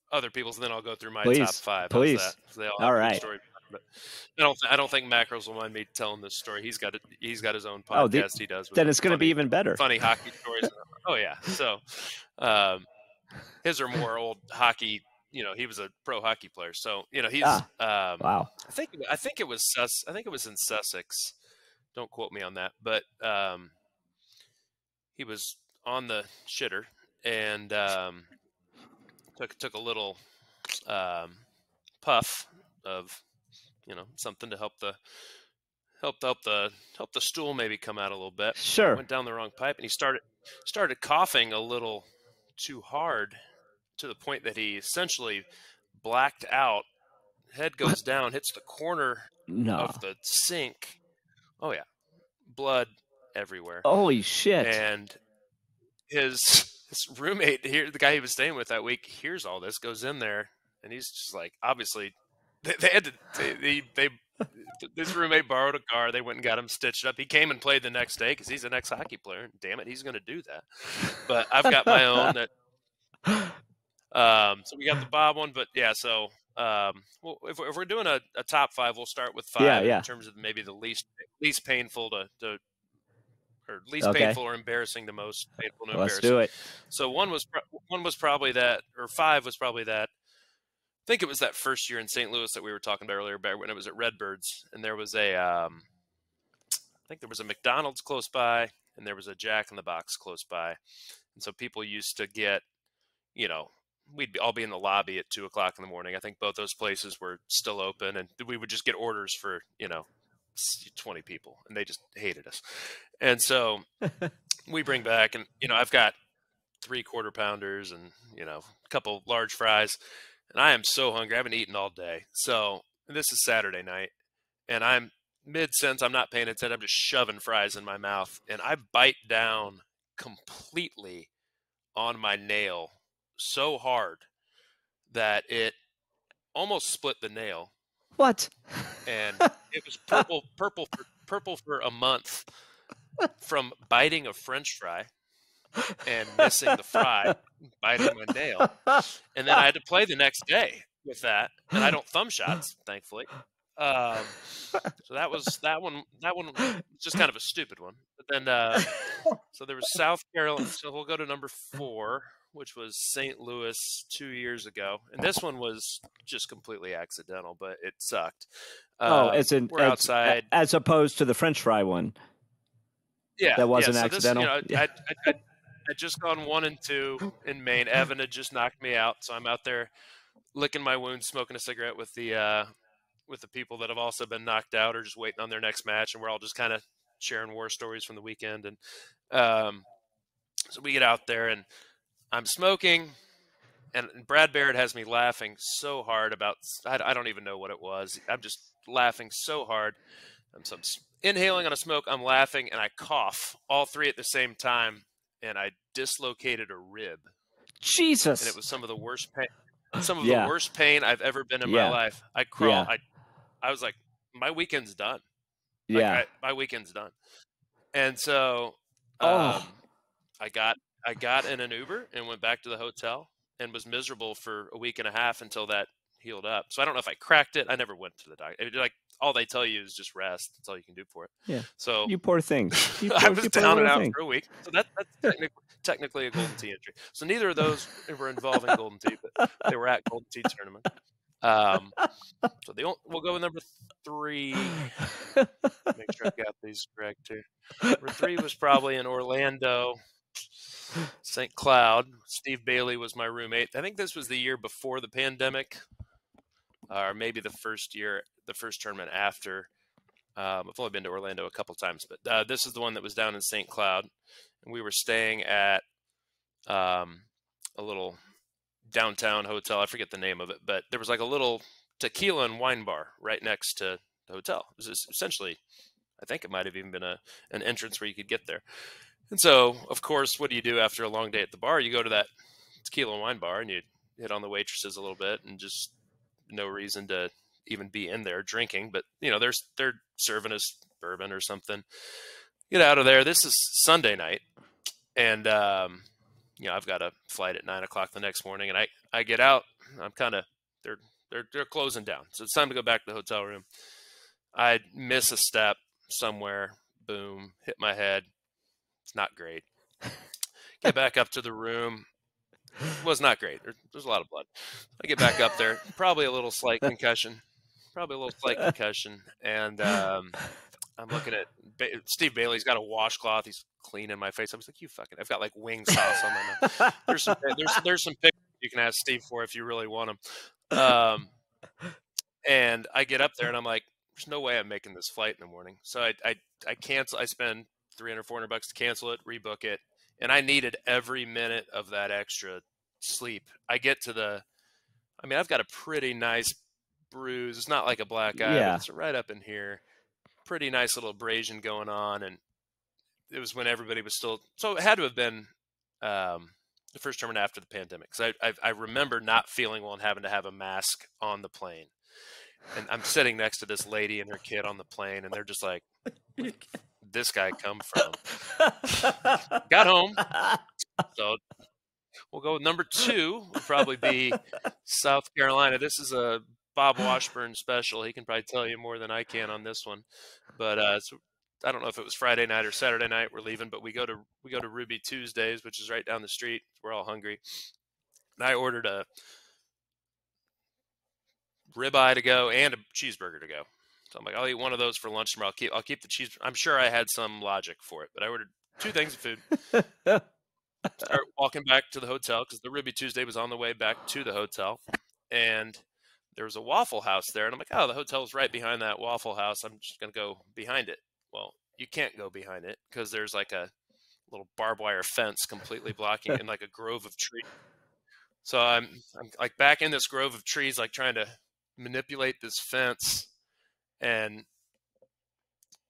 other people's, and then I'll go through my top five. Please. So they all have a story. But I don't think Macros will mind me telling this story. He's got his own podcast he does. Then it's going to be even better. Funny hockey stories. Oh yeah. So his are more old hockey. He was a pro hockey player. So he's wow. I think it was in Sussex. Don't quote me on that, but he was on the shitter. And took a little puff of something to help the stool maybe come out a little bit. Sure. Went down the wrong pipe, and he started coughing a little too hard to the point that he essentially blacked out. Head goes down, hits the corner of the sink. Oh yeah, blood everywhere. Holy shit! And his roommate here, the guy he was staying with that week, hears all this, goes in there, and he's just like, obviously, his roommate borrowed a car. They went and got him stitched up. He came and played the next day because he's an ex-hockey player. And damn it, he's going to do that. But I've got my own that. So we got the Bob one, but yeah. So if we're doing a top five, we'll start with five in terms of maybe the least painful to or least painful or embarrassing, the most painful to embarrassing. Let's do it. So one was probably that, or five was probably that. I think it was that first year in St. Louis that we were talking about earlier, when it was at Redbirds, and there was I think there was a McDonald's close by, and there was a Jack in the Box close by, and so people used to get, we'd all be in the lobby at 2:00 in the morning. I think both those places were still open, and we would just get orders for 20 people, and they just hated us. And so we bring back, and I've got 3 quarter pounders and a couple large fries, and I am so hungry. I haven't eaten all day. So this is Saturday night, and I'm mid-sentence. I'm not paying attention. I'm just shoving fries in my mouth, and I bite down completely on my nail so hard that it almost split the nail. What? And it was purple for a month from biting a French fry and missing the fry, biting my nail. And then I had to play the next day with that. And I don't thumb shots, thankfully. So that one was just kind of a stupid one. But then, so there was South Carolina. So we'll go to number 4, which was St. Louis 2 years ago. And this one was just completely accidental, but it sucked. We're outside. As opposed to the French fry one. Yeah. That wasn't so accidental. I'd just gone 1 and 2 in Maine. Evan had just knocked me out. So I'm out there licking my wounds, smoking a cigarette with the people that have also been knocked out or just waiting on their next match. And we're all just kind of sharing war stories from the weekend. And so we get out there, and I'm smoking, and Brad Barrett has me laughing so hard about, I don't even know what it was. I'm just laughing so hard. So I'm inhaling on a smoke, I'm laughing, and I cough, all 3 at the same time, and I dislocated a rib. Jesus. And it was some of the worst pain. some of the Yeah. worst pain I've ever been in my Yeah. life. I Yeah. I was like, my weekend's done. Like Yeah. my weekend's done. And so Oh. I got in an Uber and went back to the hotel and was miserable for a week and a half until that healed up. So I don't know if I cracked it. I never went to the doctor. Like all they tell you is just rest. That's all you can do for it. Yeah. So You poor thing. I was You poor down and little out thing. for a week. So that's technically a Golden Tee injury. So neither of those were involving Golden Tee, but they were at Golden Tee tournament. So we'll go with number 3. Make sure I've got these correct here. Number 3 was probably in Orlando, St. Cloud. Steve Bailey was my roommate. I think this was the year before the pandemic, or maybe the first tournament after. I've only been to Orlando a couple times, but this is the one that was down in St. Cloud, and we were staying at a little downtown hotel. I forget the name of it, but there was like a little tequila and wine bar right next to the hotel. It was essentially, I think it might have even been an entrance where you could get there. And so, of course, what do you do after a long day at the bar? You go to that tequila and wine bar and you hit on the waitresses a little bit, and just no reason to even be in there drinking. But, they're serving us bourbon or something. Get out of there. This is Sunday night. And, I've got a flight at 9 o'clock the next morning, and I get out. I'm kind of, they're closing down. So it's time to go back to the hotel room. I miss a step somewhere. Boom, hit my head. It's not great. Get back up to the room. It was not great. There's a lot of blood. I get back up there. Probably a little slight concussion. And I'm looking at Steve Bailey's got a washcloth. He's cleaning my face. I was like, you fucking, I've got like wing sauce on my mouth. There's some pictures you can ask Steve for if you really want them. And I get up there and I'm like, there's no way I'm making this flight in the morning. So I cancel. I spend $300, $400 to cancel it, rebook it. And I needed every minute of that extra sleep. I get to I've got a pretty nice bruise. It's not like a black eye, but it's right up in here. Pretty nice little abrasion going on. And it was when everybody was still, so it had to have been the first tournament after the pandemic. Because I remember not feeling well and having to have a mask on the plane. And I'm sitting next to this lady and her kid on the plane, and they're just like, where did this guy come from? Got home. So we'll go with number 2. Will probably be South Carolina. This is a Bob Washburn special. He can probably tell you more than I can on this one. But so I don't know if it was Friday night or Saturday night we're leaving, but we go to Ruby Tuesdays, which is right down the street. We're all hungry. And I ordered a ribeye to go and a cheeseburger to go. So I'm like, I'll eat one of those for lunch tomorrow. I'll keep the cheese. I'm sure I had some logic for it, but I ordered 2 things of food. Start walking back to the hotel because the Ruby Tuesday was on the way back to the hotel, and there was a Waffle House there, and I'm like, oh, the hotel's right behind that Waffle House. I'm just gonna go behind it. Well, you can't go behind it because there's like a little barbed wire fence completely blocking in like a grove of trees. So I'm like back in this grove of trees, like trying to manipulate this fence, and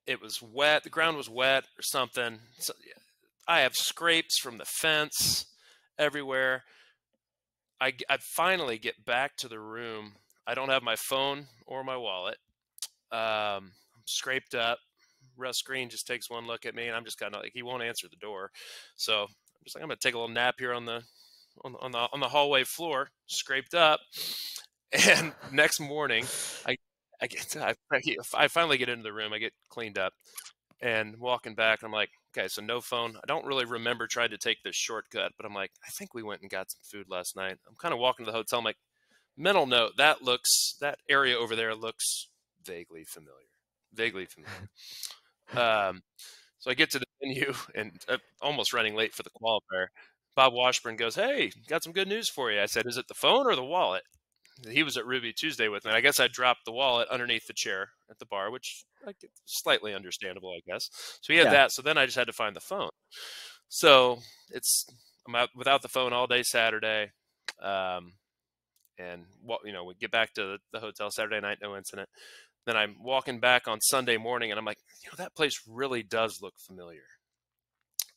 it was wet. The ground was wet or something. So I have scrapes from the fence everywhere. I finally get back to the room. I don't have my phone or my wallet. I'm scraped up. Russ Green just takes one look at me, and I'm just kind of like, he won't answer the door. So I'm just like, I'm gonna take a little nap here on the hallway floor, scraped up. And next morning, I finally get into the room. I get cleaned up and walking back. I'm like, okay, so no phone. I don't really remember trying to take this shortcut, but I'm like, I think we went and got some food last night. I'm kind of walking to the hotel. I'm like, mental note, that area over there looks vaguely familiar. So I get to the venue and almost running late for the qualifier. Bob Washburn goes, hey, got some good news for you. I said, is it the phone or the wallet? He was at Ruby Tuesday with me. I guess I dropped the wallet underneath the chair at the bar, which is slightly understandable, I guess. So he had that. So then I just had to find the phone. So I'm out without the phone all day Saturday. And we get back to the hotel Saturday night, no incident. Then I'm walking back on Sunday morning, and I'm like, that place really does look familiar.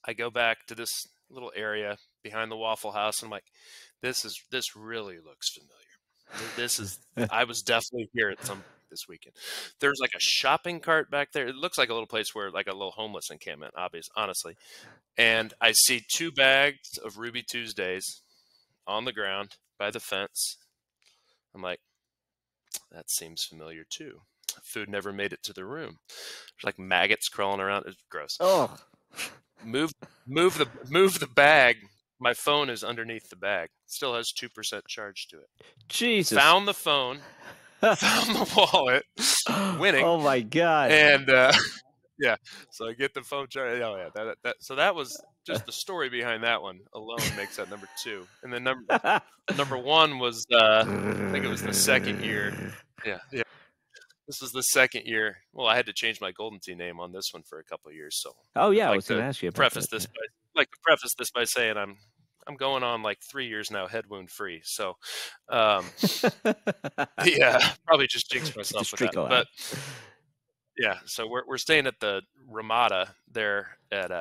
I go back to this little area behind the Waffle House. And I'm like, this really looks familiar. I was definitely here at some this weekend. There's like a shopping cart back there. It looks like a little place where like a little homeless encampment, honestly. And I see 2 bags of Ruby Tuesdays on the ground by the fence. I'm like, that seems familiar too. Food never made it to the room. There's like maggots crawling around. It's gross. Oh, move the bag. My phone is underneath the bag. Still has 2% charge to it. Jesus. Found the phone. Found the wallet. Winning. Oh my God. And yeah, so I get the phone charge. Oh yeah, so that was just the story behind that one alone makes that number 2. And then number 1 was I think it was the second year. Yeah. This was the second year. Well, I had to change my Golden Tee name on this one for a couple of years. So oh yeah, I was going to ask you about preface this by saying I'm going on like 3 years now, head wound free. So, yeah, probably just jinxed myself with that. But yeah, so we're staying at the Ramada there at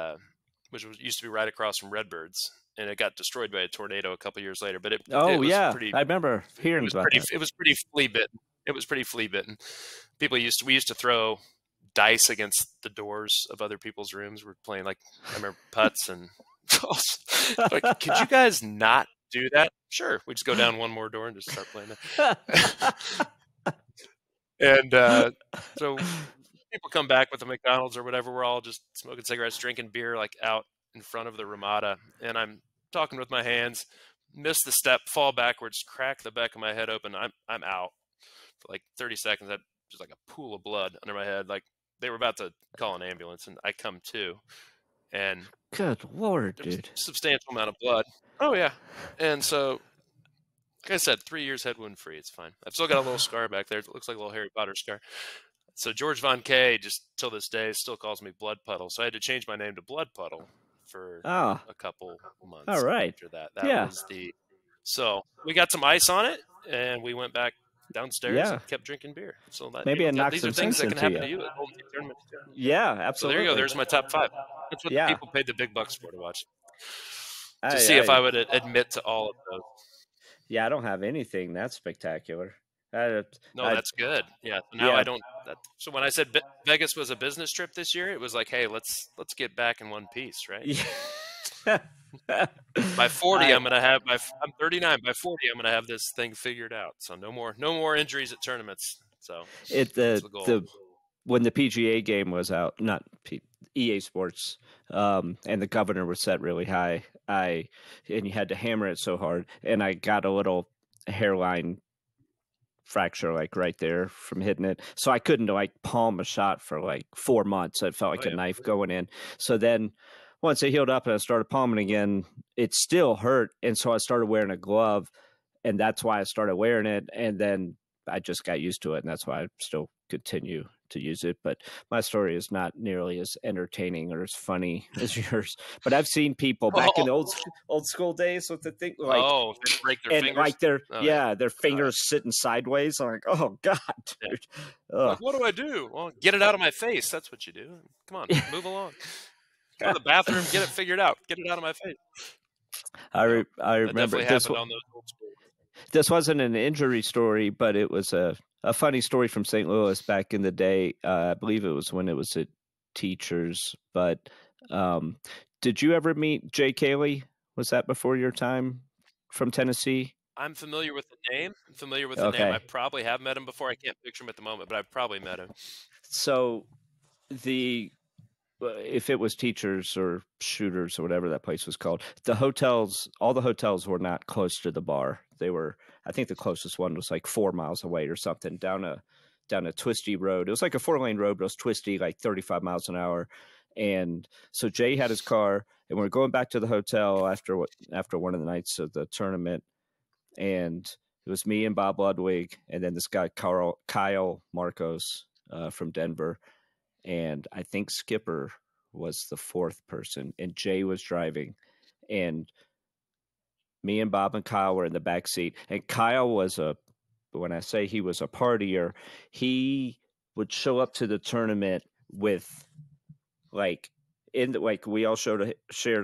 which used to be right across from Redbirds, and it got destroyed by a tornado a couple years later. But it was pretty, I remember hearing about that. It was pretty flea bitten. It was pretty flea bitten. We used to throw dice against the doors of other people's rooms. We're playing like I remember putts and like, could you guys not do that? Sure, we just go down one more door and just start playing that. And so people come back with the McDonald's or whatever. We're all just smoking cigarettes, drinking beer, like out in front of the Ramada. And I'm talking with my hands, miss the step, fall backwards, crack the back of my head open. I'm out for like 30 seconds. I had just like a pool of blood under my head. Like they were about to call an ambulance, and I come to. And good Lord, dude, substantial amount of blood. Oh yeah. And so, like I said, 3 years head wound free. It's fine. I've still got a little scar back there. It looks like a little Harry Potter scar. So George Von Kay just till this day still calls me Blood Puddle. So I had to change my name to Blood Puddle for a couple months. All right. After that. That was so we got some ice on it, and we went back downstairs and kept drinking beer. So that, maybe it knocks these some are things sense that can into happen you. to you at Golden Tee tournaments. Yeah, absolutely. So there you go. There's my top 5. That's what the people paid the big bucks for to watch. To see if I would admit to all of those. Yeah, I don't have anything that spectacular. No, that's good. Yeah. Now I don't. So when I said Vegas was a business trip this year, it was like, hey, let's get back in one piece, right? Yeah. By 40, I'm 39. By 40, I'm gonna have this thing figured out. So no more injuries at tournaments. So that's the goal. When the PGA game was out, not EA Sports, and the governor was set really high, and you had to hammer it so hard, and I got a little hairline fracture like right there from hitting it, so I couldn't like palm a shot for like 4 months. It felt like a knife going in. So then once it healed up and I started palming again, it still hurt, and so I started wearing a glove, and that's why I started wearing it, and then I just got used to it, and that's why I still continue to use it. But my story is not nearly as entertaining or as funny as yours. But I've seen people back in the old school days with the thing like they break their fingers, like their fingers sitting sideways. I'm like, oh God, dude. Like, what do I do? Well, get it out of my face. That's what you do. Come on, move along. Go to the bathroom, get it figured out. Get it out of my face. I remember this on those old schools. This wasn't an injury story, but it was a funny story from St. Louis back in the day. I believe it was when it was at Teachers. But did you ever meet Jay Cayley? Was that before your time from Tennessee? I'm familiar with the name. Name. I probably have met him before. I can't picture him at the moment, but I've probably met him. So if it was Teachers or Shooters or whatever that place was called, all the hotels were not close to the bar. They were, I think the closest one was like 4 miles away or something down a twisty road. It was like a 4-lane road, but it was twisty, like 35 miles an hour. And so Jay had his car, and we were going back to the hotel after one of the nights of the tournament. And it was me and Bob Ludwig, and then this guy, Kyle Marcos from Denver. And I think Skipper was the 4th person, and Jay was driving, and me and Bob and Kyle were in the back seat. And Kyle was when I say he was a partier, he would show up to the tournament with like like we all shared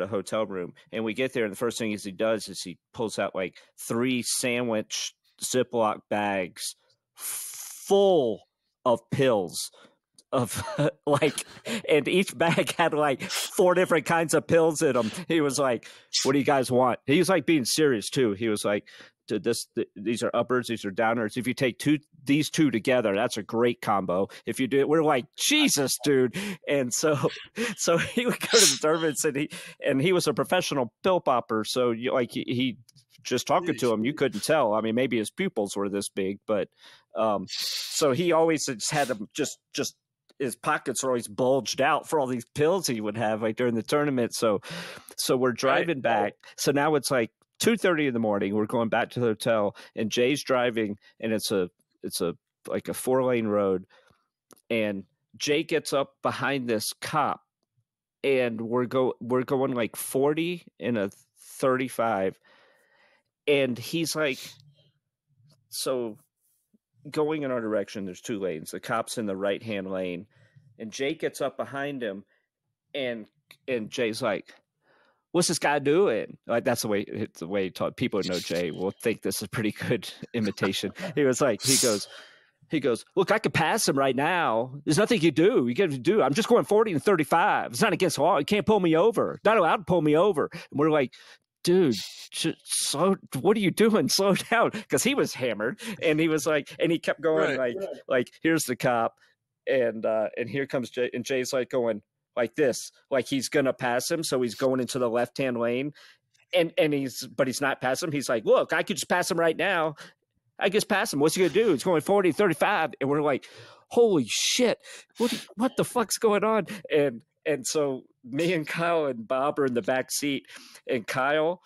a hotel room, and we get there, and the first thing he does is he pulls out like 3 sandwich Ziploc bags full of pills of like, and each bag had like 4 different kinds of pills in them. He was like, "What do you guys want?" He was like being serious too. He was like, these are uppers, these are downers. If you take these two together, that's a great combo. If you do it, we're like, Jesus, dude. And so he would go to the tournaments, and he was a professional pill popper. So he just talking to him, you couldn't tell. I mean, maybe his pupils were this big, but so he always just had them just his pockets were always bulged out for all these pills he would have like during the tournament. So we're driving back. So now it's like 2:30 in the morning. We're going back to the hotel, and Jay's driving, and it's a like a 4-lane road, and Jay gets up behind this cop, and we're going like 40 in a 35, and he's like, so going in our direction, there's 2 lanes. The cop's in the right-hand lane, and Jay gets up behind him, and Jay's like, "What's this guy doing?" Like, that's the way he taught. People who know Jay will think this is a pretty good imitation. He was like, he goes, "Look, I could pass him right now. There's nothing you do. You got to do. I'm just going 40 and 35. It's not against the law. You can't pull me over. Not allowed to pull me over." And we're like, "Dude, what are you doing? Slow down." Because he was hammered, and he was like, and he kept going like, "Here's the cop," and here comes Jay, and Jay's like going like this, like he's gonna pass him, so he's going into the left-hand lane, and he's not passing him. He's like, "Look, I could just pass him right now. I just pass him. What's he gonna do? It's going 40, 35," and we're like, "Holy shit! What the fuck's going on?" And so me and Kyle and Bob are in the back seat, and Kyle,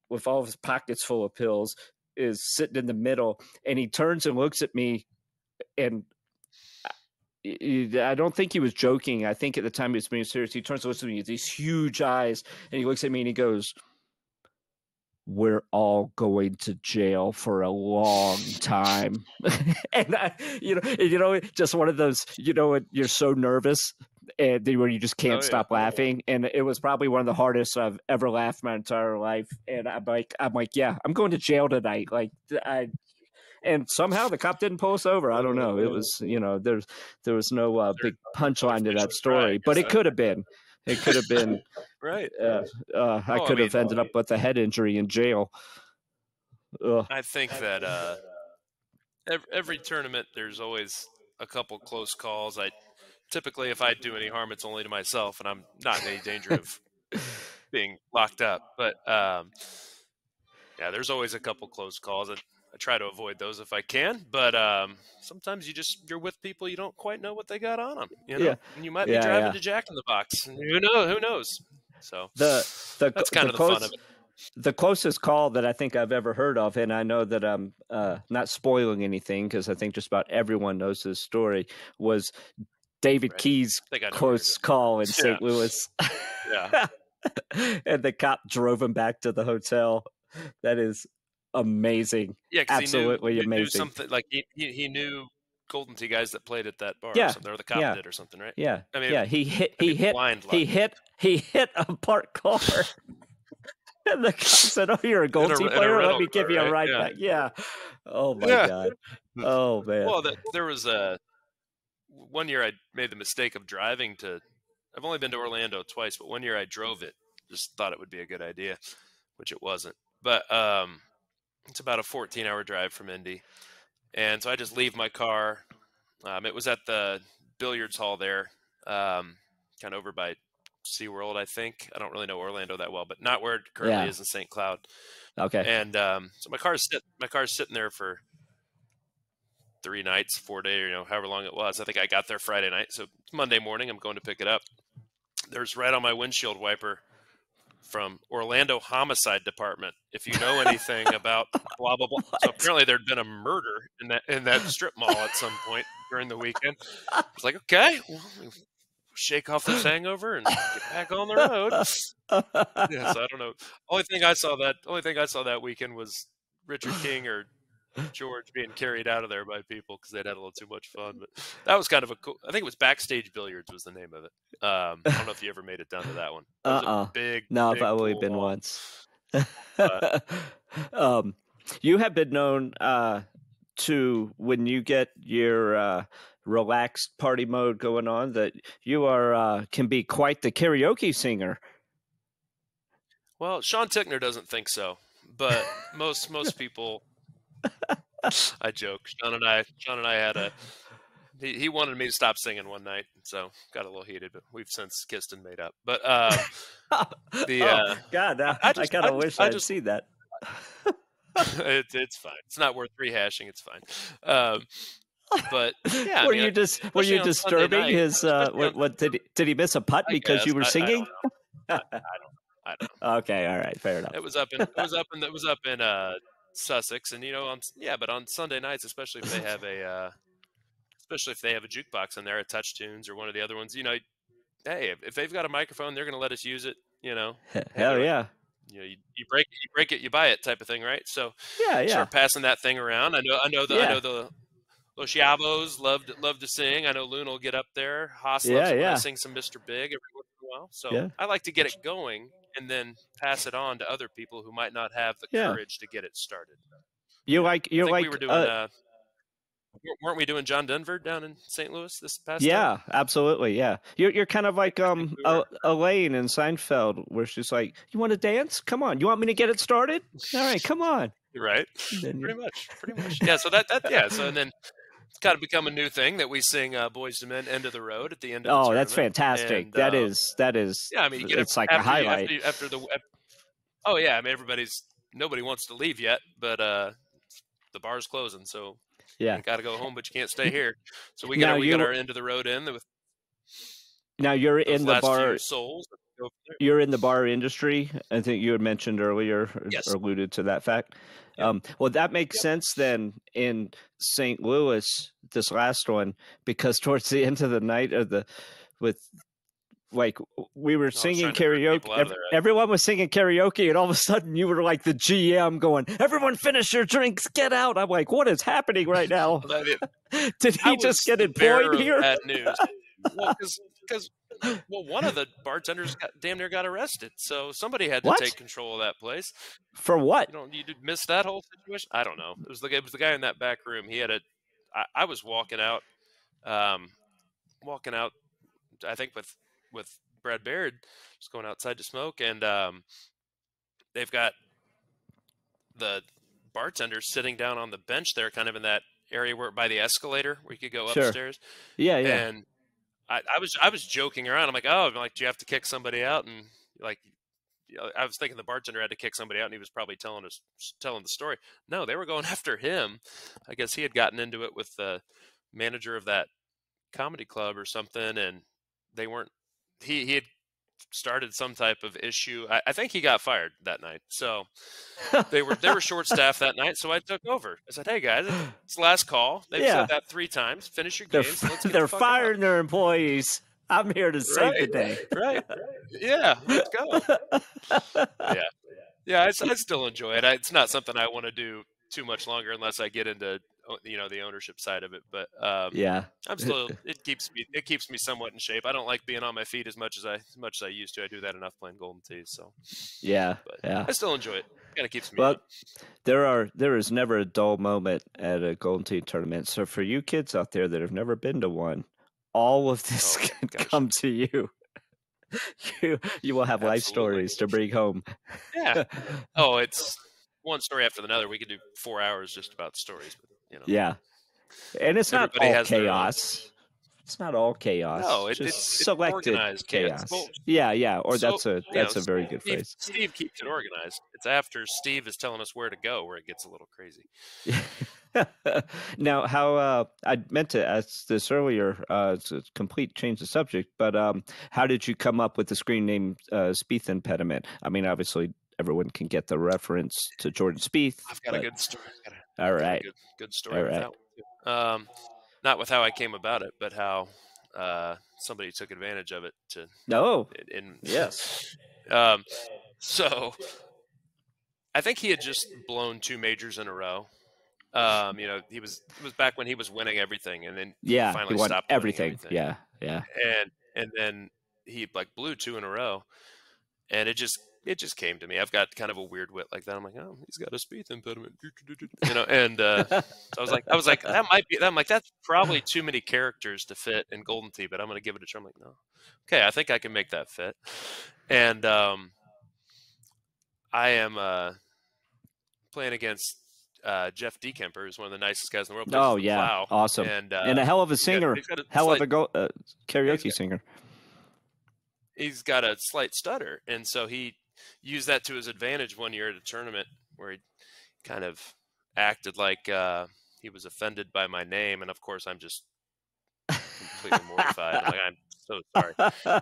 with all of his pockets full of pills, is sitting in the middle, and he turns and looks at me, and I don't think he was joking. I think at the time he was being serious. He turns and looks at me with these huge eyes, and he looks at me and he goes, "We're all going to jail for a long time." And just one of those, when you're so nervous and where you just can't stop laughing. And it was probably one of the hardest I've ever laughed my entire life. And I'm like, yeah, I'm going to jail tonight. And somehow the cop didn't pull us over. I don't know. It was, there was no big punchline to that story, but it could have been. It could have been. Right. I could have ended up with a head injury in jail. I think that every tournament, there's always a couple close calls. Typically, if I do any harm, it's only to myself, and I'm not in any danger of being locked up. But there's always a couple close calls, and I try to avoid those if I can. But sometimes you're with people you don't quite know what they got on them. And you might be driving to Jack in the Box. And who knows? So that's kind of the fun of it. The closest call that I think I've ever heard of, and I know that I'm not spoiling anything because I think just about everyone knows this story, was David Key's close call in St. Louis. Yeah. And the cop drove him back to the hotel. That is amazing. Yeah, absolutely he amazing. Knew something like he knew Golden Tee guys that played at that bar or something, or the cop did or something, right? Yeah. I mean, he hit a parked car. And the cop said, "Oh, you're a Golden Tee player? Let me give you a ride back." Yeah. Oh my God. Oh man. Well, there was one year I made the mistake of driving I've only been to Orlando twice, but one year I drove it. Just thought it would be a good idea, which it wasn't. But it's about a 14-hour drive from Indy. And so I just leave my car. It was at the billiards hall there, kind of over by SeaWorld, I think. I don't really know Orlando that well, but not where it currently is in St. Cloud. Okay. And so my car's sitting there for 3 nights, 4 days, however long it was. I think I got there Friday night. So Monday morning, I'm going to pick it up. There's right on my windshield wiper from Orlando Homicide Department. If you know anything about blah, blah, blah. So apparently there'd been a murder in that strip mall at some point during the weekend. I was like, okay, well, shake off this hangover and get back on the road. So I don't know. Only thing I saw that weekend was Richard King or George being carried out of there by people because they'd had a little too much fun. But that was kind of a cool. I think it was Backstage Billiards was the name of it. I don't know if you ever made it down to that one. That was a big, No, big I've only pool been hall. once. You have been known to, when you get your relaxed party mode going on, that you are can be quite the karaoke singer. Well, Sean Tickner doesn't think so, but most people. I joke. Sean and I had a. He wanted me to stop singing one night, so got a little heated. But we've since kissed and made up. But God, I kind of wish I'd seen that. It's fine. It's not worth rehashing. It's fine. But yeah, were you disturbing his? What did he miss a putt because you were singing? I don't know. Okay, all right, fair enough. It was up in Sussex, and but on Sunday nights, especially if they have a jukebox in there, a Touch Tunes or one of the other ones, hey, if they've got a microphone, they're going to let us use it. Hell yeah. You break it, you buy it, type of thing, right? So yeah. Start passing that thing around. I know the Los Chavos love to sing. I know Loon will get up there. Haas loves to sing some Mr. Big every once in a while. So I like to get it going and then pass it on to other people who might not have the courage to get it started. We were doing. Weren't we doing John Denver down in St. Louis this past time? Absolutely, yeah. You're kind of like Elaine in Seinfeld, where she's like, "You want to dance? Come on. You want me to get it started? All right, come on." Right. Pretty much. Yeah. So So and then it's kind of become a new thing that we sing Boys to Men, End of the Road at the end of the tournament. Oh, that's fantastic. And, that is. Yeah, I mean, it's like a highlight. Oh yeah, I mean, nobody wants to leave yet, but the bar's closing, so. Yeah, you got to go home, but you can't stay here. So we got our end of the road in. Now you're in the bar. Souls. You're in the bar industry. I think you had mentioned earlier, or alluded to that fact. Yep. Well, that makes sense then in St. Louis, this last one, because towards the end of the night we were singing karaoke. Everyone was singing karaoke, and all of a sudden you were like the GM going, "Everyone finish your drinks, get out." I'm like, what is happening right now? Did he just get employed here? Bad news. Well, because one of the bartenders damn near got arrested, so somebody had to take control of that place. For what? You missed that whole situation? I don't know. It was the guy in that back room. He had I was walking out. I think with Brad Baird, just going outside to smoke, and they've got the bartender sitting down on the bench there, kind of in that area where by the escalator where you could go upstairs. Yeah. And I was joking around. I'm like, do you have to kick somebody out? And I was thinking the bartender had to kick somebody out, and he was probably telling the story. No, they were going after him. I guess he had gotten into it with the manager of that comedy club or something, and they weren't. He had started some type of issue. I think he got fired that night. So they were short staffed that night. So I took over. I said, "Hey guys, it's last call. They've said that 3 times. Finish your games. They're firing their employees. I'm here to save the day." Right. Yeah. Let's go. Yeah. I still enjoy it. It's not something I want to do too much longer unless I get into the ownership side of it, but I'm still. It keeps me somewhat in shape. I don't like being on my feet as much as I used to. I do that enough playing Golden Tees, so I still enjoy it. Kind of keeps me. But there is never a dull moment at a Golden Tee tournament. So for you kids out there that have never been to one, all of this can come to you. You will have life stories to bring home. Yeah. Oh, it's one story after another. We could do 4 hours just about stories. But, Yeah. And it's not all chaos. It's not all chaos. No, it's selected organized chaos. Well, or that's a very good phrase. Steve keeps it organized. It's after Steve is telling us where to go where it gets a little crazy. Now, how I meant to ask this earlier, it's a complete change of subject, but how did you come up with the screen name SpiethMpediment? I mean, obviously, everyone can get the reference to Jordan Spieth. I've got a good story. All right. Good story with that one. Not with how I came about it, but how somebody took advantage of it to. No. Yes. So I think he had just blown 2 majors in a row, it was back when he was winning everything, and then he Yeah, he finally won stopped winning everything. everything. Yeah, yeah. And then he like blew 2 in a row, and it just came to me. I've got kind of a weird wit like that. I'm like, oh, he's got a Spieth impediment, And so I was like, that might be. I'm like, that's probably too many characters to fit in Golden Tee, but I'm going to give it a try. I'm like, no, okay, I think I can make that fit. And I am playing against Jeff Dekemper, who's one of the nicest guys in the world. Plays Oh the yeah, Plow, awesome, and a hell of a singer, he's got a hell slight, of a karaoke singer. He's got a slight stutter, and so he used that to his advantage one year at a tournament where he kind of acted like he was offended by my name, and of course I'm just completely mortified. I'm like, I'm so sorry.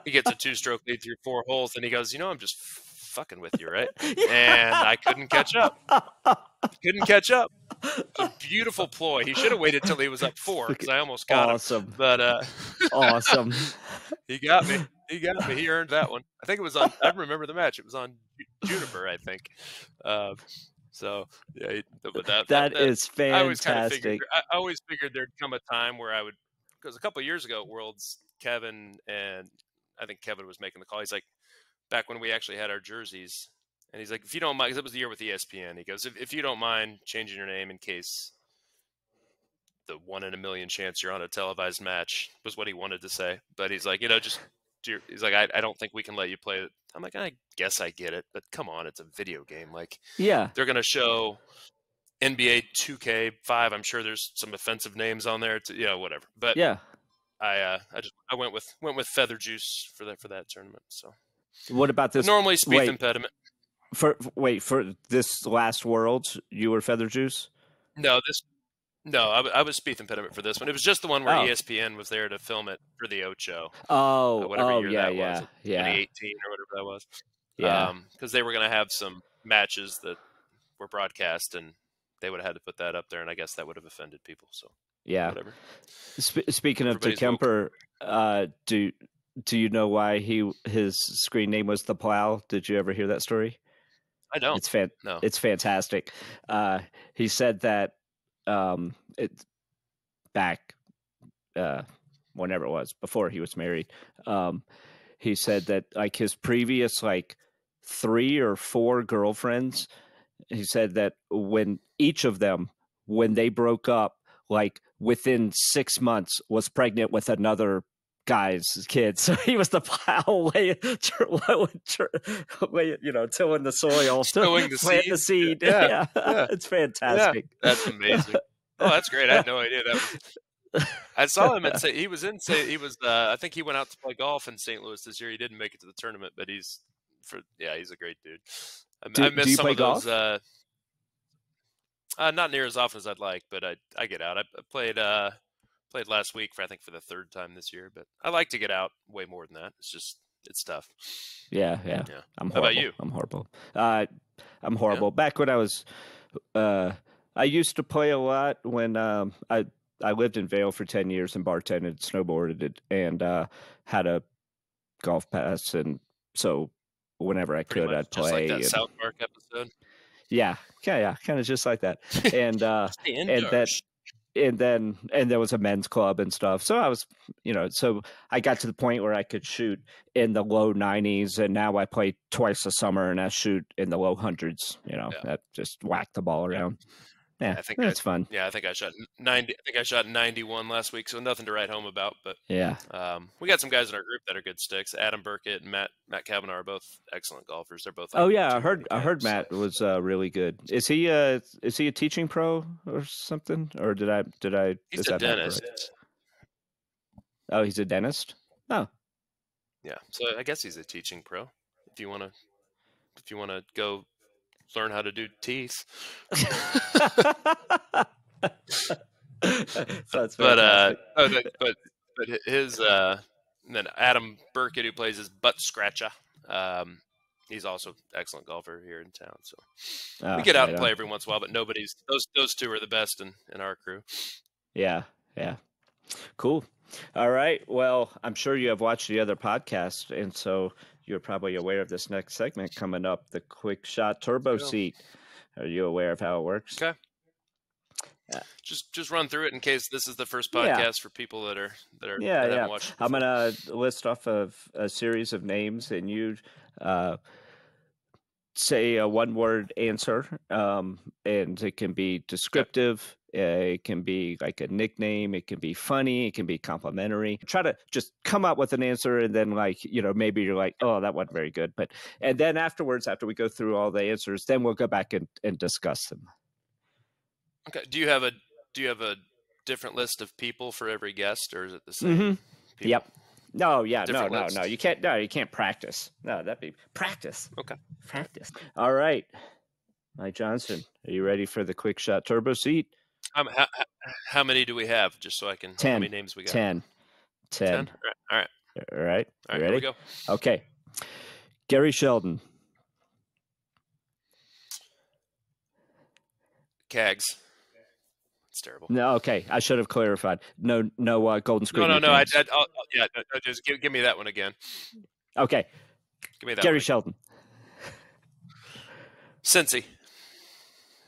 He gets a 2-stroke lead through 4 holes, and he goes, I'm just fucking with you, right? And I couldn't catch up. Couldn't catch up. It's a beautiful ploy. He should have waited till he was up 4 because I almost got him. But awesome. He got me. He earned that one. I think it was on. I remember the match. It was on Juniper, I think. So yeah, but that is fantastic. I always figured there'd come a time where I would, because a couple of years ago at Worlds, Kevin, and I think Kevin was making the call. He's like, back when we actually had our jerseys, and he's like, if you don't mind, because it was the year with ESPN. He goes, if you don't mind changing your name in case the 1 in a million chance you're on a televised match, was what he wanted to say. But he's like, he's like, I don't think we can let you play it. I'm like, I guess I get it, but come on, it's a video game. Like, yeah, they're gonna show NBA 2K5. I'm sure there's some offensive names on there, whatever. But yeah, I went with Feather Juice for that tournament. So what about this? But normally SpiethMpediment. For this last Worlds, you were Feather Juice? No, I was SpiethMpediment for this one. It was just the one where ESPN was there to film it for the Ocho. Whatever year that was, 2018 or whatever that was. Yeah, because they were going to have some matches that were broadcast, and they would have had to put that up there, and I guess that would have offended people. So yeah, whatever. Speaking of Dekemper, do you know why his screen name was the Plow? Did you ever hear that story? I don't. No. It's fantastic. He said that back whenever it was, before he was married, he said that like his previous 3 or 4 girlfriends, he said that when each of them, when they broke up, like within 6 months was pregnant with another guy's kids. So he was the Plow tilling the soil, planting the seed. Yeah. It's fantastic. Yeah. That's amazing. Oh, that's great. I had no idea that. I saw him and he was I think he went out to play golf in St. Louis this year. He didn't make it to the tournament, but he's a great dude. I miss some of those. Not near as often as I'd like, but I get out. I played last week for the 3rd time this year, but I like to get out way more than that. It's tough. Yeah. I'm horrible. How about you? I'm horrible. I'm horrible. Yeah. Back when I was, I used to play a lot when I lived in Vail for 10 years and bartended, snowboarded, and had a golf pass, and so whenever I could, I'd play. Just like that South Park episode. Yeah, kind of just like that, and and there was a men's club and stuff. So I was, so I got to the point where I could shoot in the low 90s, and now I play twice a summer and I shoot in the low hundreds. That just whack the ball around. Yeah, I think that's fun. Yeah, I think I shot 90. I think I shot 91 last week, so nothing to write home about. But yeah, we got some guys in our group that are good sticks. Adam Burkett and Matt Kavanaugh are both excellent golfers. They're both. I heard Matt was really good. Is he a teaching pro or something? Or did I? He's a dentist. Oh, he's a dentist. Oh, yeah. So I guess he's a teaching pro. If you want to go learn how to do teeth. But his and then Adam Burkett, who plays his butt scratcher, he's also excellent golfer here in town. So we get out and play every once in a while, but nobody's those 2 are the best in our crew. Yeah. Cool. All right. Well, I'm sure you have watched the other podcast, and so you're probably aware of this next segment coming up, the Quick Shot Turbo Seat. Are you aware of how it works? Okay. Just run through it in case this is the first Yeah. podcast for people that Yeah, haven't yeah. watched it I'm before. gonna list off of a series of names, and you say a one-word answer, and it can be descriptive. It can be like a nickname. It can be funny. It can be complimentary. Try to just come up with an answer, and then maybe you're like, oh, that wasn't very good. And then afterwards, after we go through all the answers, then we'll go back and discuss them. Okay. Do you have a different list of people for every guest, or is it the same people? Yep. No, yeah, Different no. list? You can't. No, you can't practice. No, that'd be practice. Okay. Practice. All right, Mike Johnston, are you ready for the quick shot turbo seat? How many do we have? Just so I can. 10. How many names we got? 10. 10. All right. All right. You ready? Here we go. Okay. Gary Sheldon. Cags. It's terrible. No, okay. I should have clarified. No, Golden Screen. No. Just give me that one again. Okay. Give me that. Gary Sheldon. Cincy.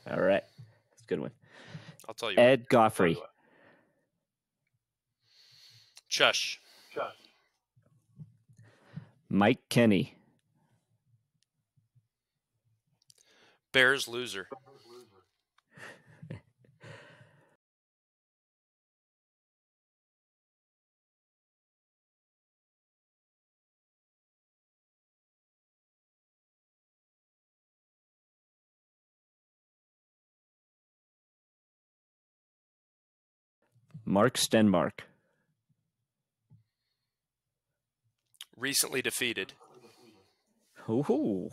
All right. That's a good one. I'll tell you. Ed Goffrey. Chush. Mike Kenny. Bears loser. Mark Stenmark. Recently defeated. Ooh.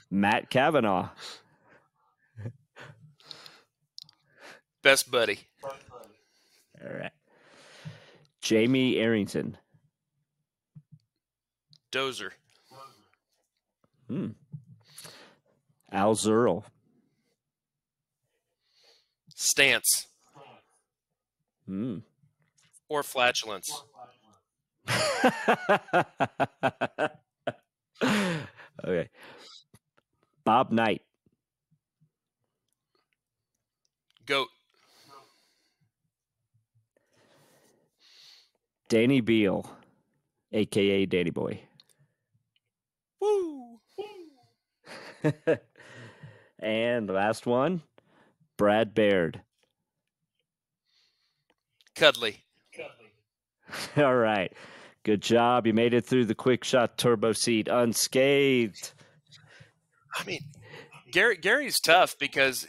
Matt Kavanaugh. Best buddy. All right. Jamie Arrington. Dozer. Al Zerl. Stance. Or flatulence. Okay. Bob Knight. Goat. Danny Beal, a.k.a. Danny Boy. Woo! And last one, Brad Baird. Cuddly. All right. Good job. You made it through the quick shot turbo seat unscathed. I mean, Gary's tough because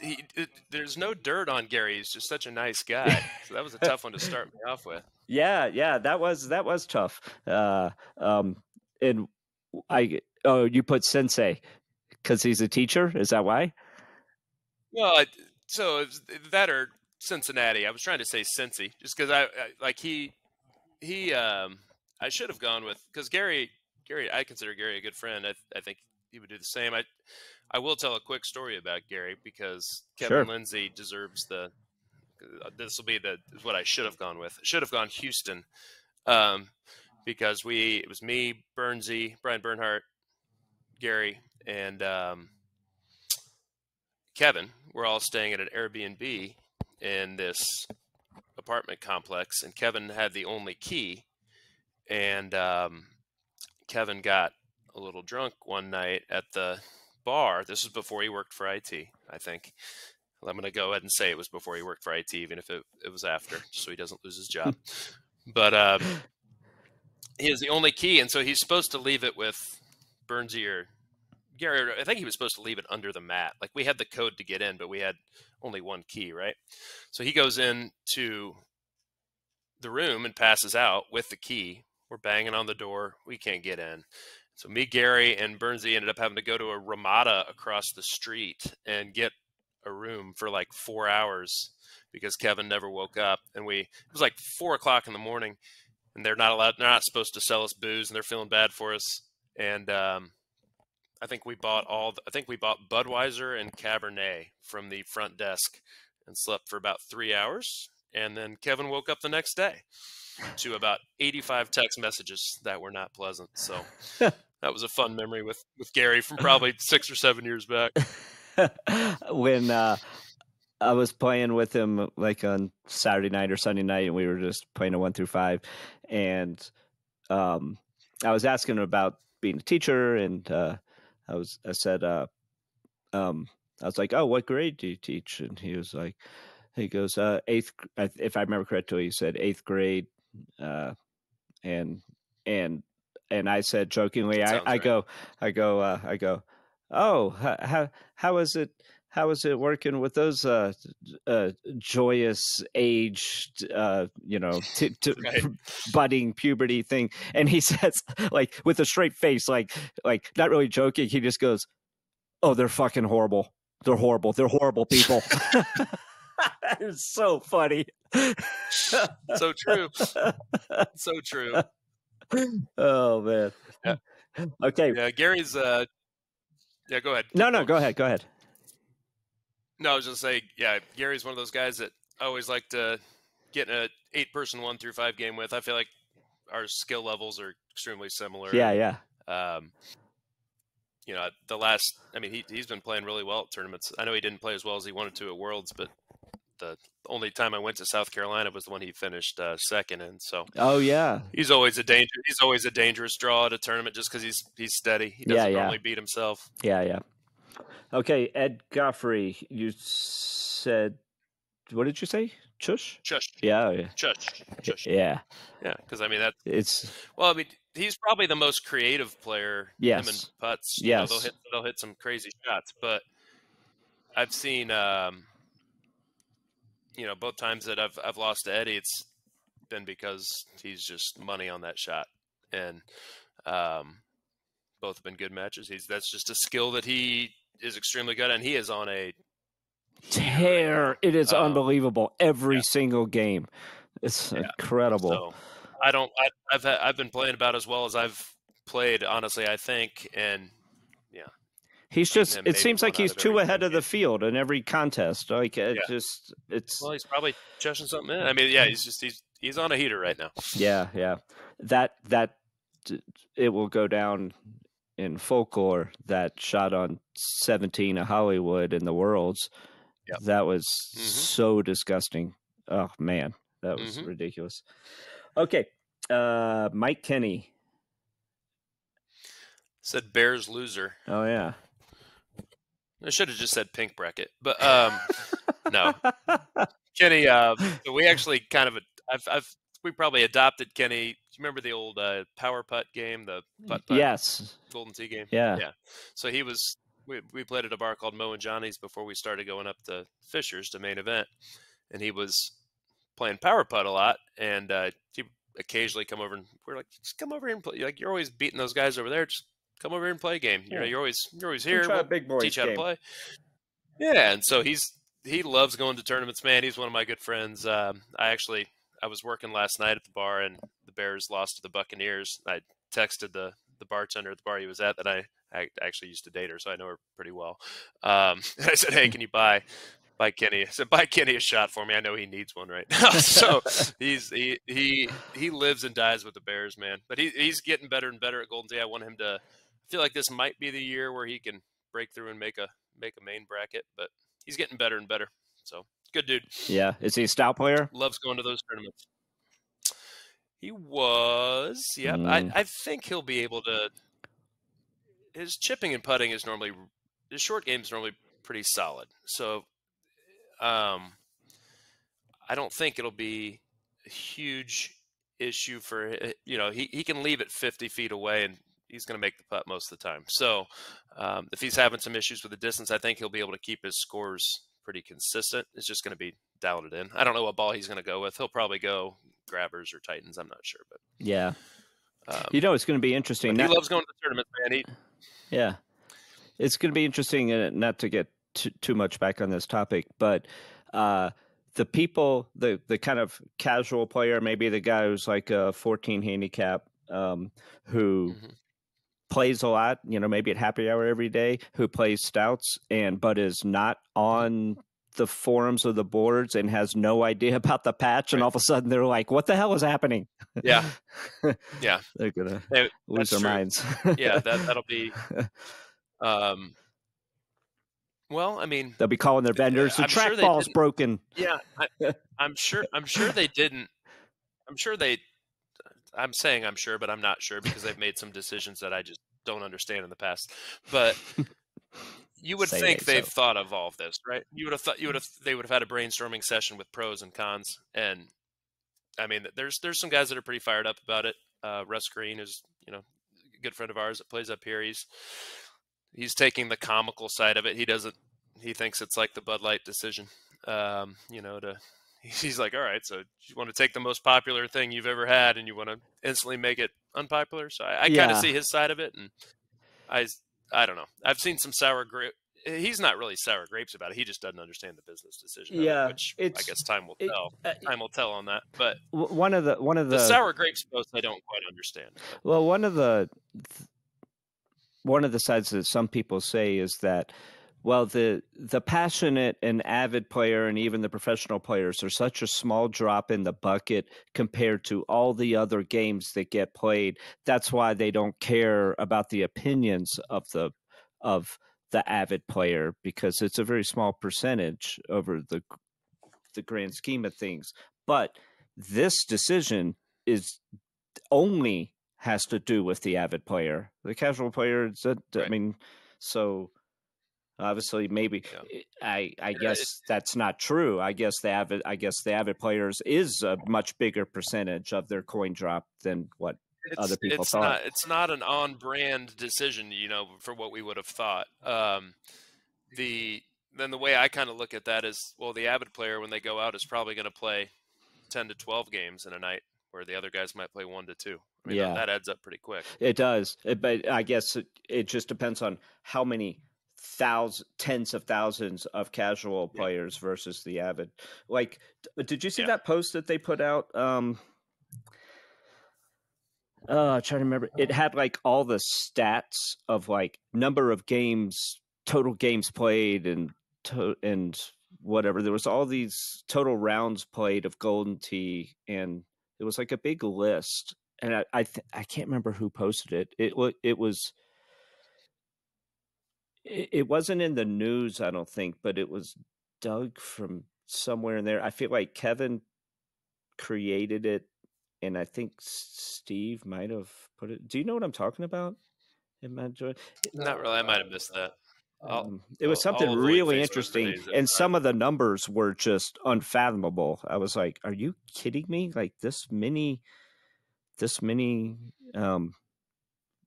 there's no dirt on Gary. He's just such a nice guy. So that was a tough one to start me off with. Yeah, that was tough. And you put Sensei because he's a teacher. Is that why? Well, so that or Cincinnati. I was trying to say Cincy just because I should have gone with, because Gary, I consider Gary a good friend. I think he would do the same. I will tell a quick story about Gary because Kevin Lindsay deserves this will be what I should have gone with. I should have gone Houston, because it was me, Bernsey, Brian Bernhardt, Gary, and Kevin. We're all staying at an Airbnb in this apartment complex, and Kevin had the only key. And Kevin got a little drunk one night at the bar. This was before he worked for IT, I think. I'm going to go ahead and say it was before he worked for IT, even if it was after, just so he doesn't lose his job. But he has the only key, and so he's supposed to leave it with Bernsey or Gary. I think he was supposed to leave it under the mat. Like, we had the code to get in, but we had only one key, right? So he goes into the room and passes out with the key. We're banging on the door. We can't get in. So me, Gary, and Bernsey ended up having to go to a Ramada across the street and get a room for like 4 hours because Kevin never woke up. And it was like 4 o'clock in the morning, and they're not supposed to sell us booze, and they're feeling bad for us. And I think we bought Budweiser and Cabernet from the front desk and slept for about 3 hours. And then Kevin woke up the next day to about 85 text messages that were not pleasant. So that was a fun memory with Gary from probably 6 or 7 years back. When I was playing with him like on Saturday night or Sunday night, and we were just playing a 1 through 5, and I was asking him about being a teacher, and I was like, "Oh, what grade do you teach?" And he goes, eighth. If I remember correctly, he said 8th grade, and and and I said jokingly, I go, "Oh, how is it? How is it working with those joyous aged, Right. budding puberty thing?" And he says, like with a straight face, like not really joking. He just goes, "Oh, they're fucking horrible. They're horrible. They're horrible people." It's so funny. So true. So true. Oh man. Yeah. Okay. Yeah, Gary's. Yeah, go ahead. No, go ahead. Go ahead. No, I was just saying. Yeah, Gary's one of those guys that I always like to get in a 8-person 1 through 5 game with. I feel like our skill levels are extremely similar. Yeah. The last. I mean, he's been playing really well at tournaments. I know he didn't play as well as he wanted to at Worlds, but the only time I went to South Carolina was the one he finished second in. So, oh yeah, he's always a dangerous draw at a tournament just because he's steady. He doesn't normally beat himself. Yeah. Okay, Ed Goffrey, you said, what did you say? Chush? Yeah. Chush. Yeah. Yeah, because I mean it's. Well, I mean, he's probably the most creative player. Yes. Him and putts. Yes. They'll hit some crazy shots, but I've seen. Both times that I've lost to Eddie, it's been because he's just money on that shot, and both have been good matches. That's just a skill that he is extremely good at, and he is on a tear. It is unbelievable every single game. It's incredible. So I've been playing about as well as I've played, honestly, I think, and yeah. He's just. It seems like he's 2 ahead of the field in every contest. Like it's. Well, he's probably chushing something in. I mean, yeah, he's on a heater right now. Yeah. That it will go down in folklore. That shot on 17 at Hollywood in the Worlds. Yep. That was so disgusting. Oh man, that was ridiculous. Okay, Mike Kenny said Bears loser. Oh yeah. I should have just said pink bracket, but no. Kenny, we actually kind of we probably adopted Kenny. Do you remember the old power putt game, the putt? Yes. Golden Tee game. Yeah. So we played at a bar called Mo and Johnny's before we started going up to Fisher's to main event, and he was playing power putt a lot, and he occasionally come over and we're like, just come over here and play. Like, you're always beating those guys over there. Just come over here and play a game. You're always here. We'll big boys teach you how to play. Yeah, and so he loves going to tournaments, man. He's one of my good friends. I was working last night at the bar, and the Bears lost to the Buccaneers. I texted the bartender at the bar he was at that I actually used to date her, so I know her pretty well. I said, "Hey, can you buy Kenny?" I said, "Buy Kenny a shot for me. I know he needs one right now." So he lives and dies with the Bears, man. But he's getting better and better at Golden Tee. I want him to. I feel like this might be the year where he can break through and make a main bracket, but he's getting better and better. So good dude. Yeah. Is he a stout player? Loves going to those tournaments. He was. Yeah. I think he'll be able to. His chipping and putting is normally, his short game is normally pretty solid. So I don't think it'll be a huge issue for, he can leave it 50 feet away and he's going to make the putt most of the time. So if he's having some issues with the distance, I think he'll be able to keep his scores pretty consistent. It's just going to be dialed in. I don't know what ball he's going to go with. He'll probably go grabbers or Titans. I'm not sure, but yeah. It's going to be interesting. He loves going to the tournaments, man. Yeah. It's going to be interesting, not to get too much back on this topic, but the people, the kind of casual player, maybe the guy who's like a 14 handicap, who plays a lot, maybe at happy hour every day, who plays stouts but is not on the forums of the boards and has no idea about the patch, and all of a sudden they're like, what the hell is happening? Yeah. They're gonna lose their minds. Yeah, that'll be Well, I mean, they'll be calling their vendors. The I'm sure they trackball's didn't. broken. Yeah, I'm sure they didn't. I'm sure they. I'm saying I'm sure, but I'm not sure because they've made some decisions that I just don't understand in the past. But you would think they've thought of all of this, right? You would have thought they would have had a brainstorming session with pros and cons. And I mean, there's some guys that are pretty fired up about it. Russ Green is, you know, a good friend of ours that plays up here. He's taking the comical side of it. He thinks it's like the Bud Light decision. You know, he's like, all right, so you want to take the most popular thing you've ever had and you want to instantly make it unpopular. So I kind of see his side of it, and I don't know. I've seen some sour grape. He's not really sour grapes about it. He just doesn't understand the business decision. Yeah, which I guess time will tell. Time will tell on that. But one of the sour grapes posts I don't quite understand. But. Well, one of the sides that some people say is that, well, the passionate and avid player and even the professional players are such a small drop in the bucket compared to all the other games that get played. That's why they don't care about the opinions of the avid player, because it's a very small percentage over the grand scheme of things. But this decision is only has to do with the avid player. The casual player, I mean, so obviously maybe I guess that's not true. I guess the avid players is a much bigger percentage of their coin drop than what other people thought. It's not an on-brand decision, you know, for what we would have thought. Then the way I kind of look at that is, well, the avid player when they go out is probably going to play 10 to 12 games in a night, where the other guys might play 1 to 2. I mean, that adds up pretty quick. It does, but I guess it just depends on how many tens of thousands of casual players versus the avid. Like, did you see that post that they put out? I'm trying to remember. It had like all the stats of like number of games, total games played, and whatever. There was all these total rounds played of Golden Tee, and it was like a big list. And I can't remember who posted it. It wasn't in the news, I don't think, but it was Doug from somewhere in there. I feel like Kevin created it, and I think Steve might have put it. Do you know what I'm talking about? Not really. I might have missed that. It was something really interesting, and some of the numbers were just unfathomable. I was like, "Are you kidding me? Like this many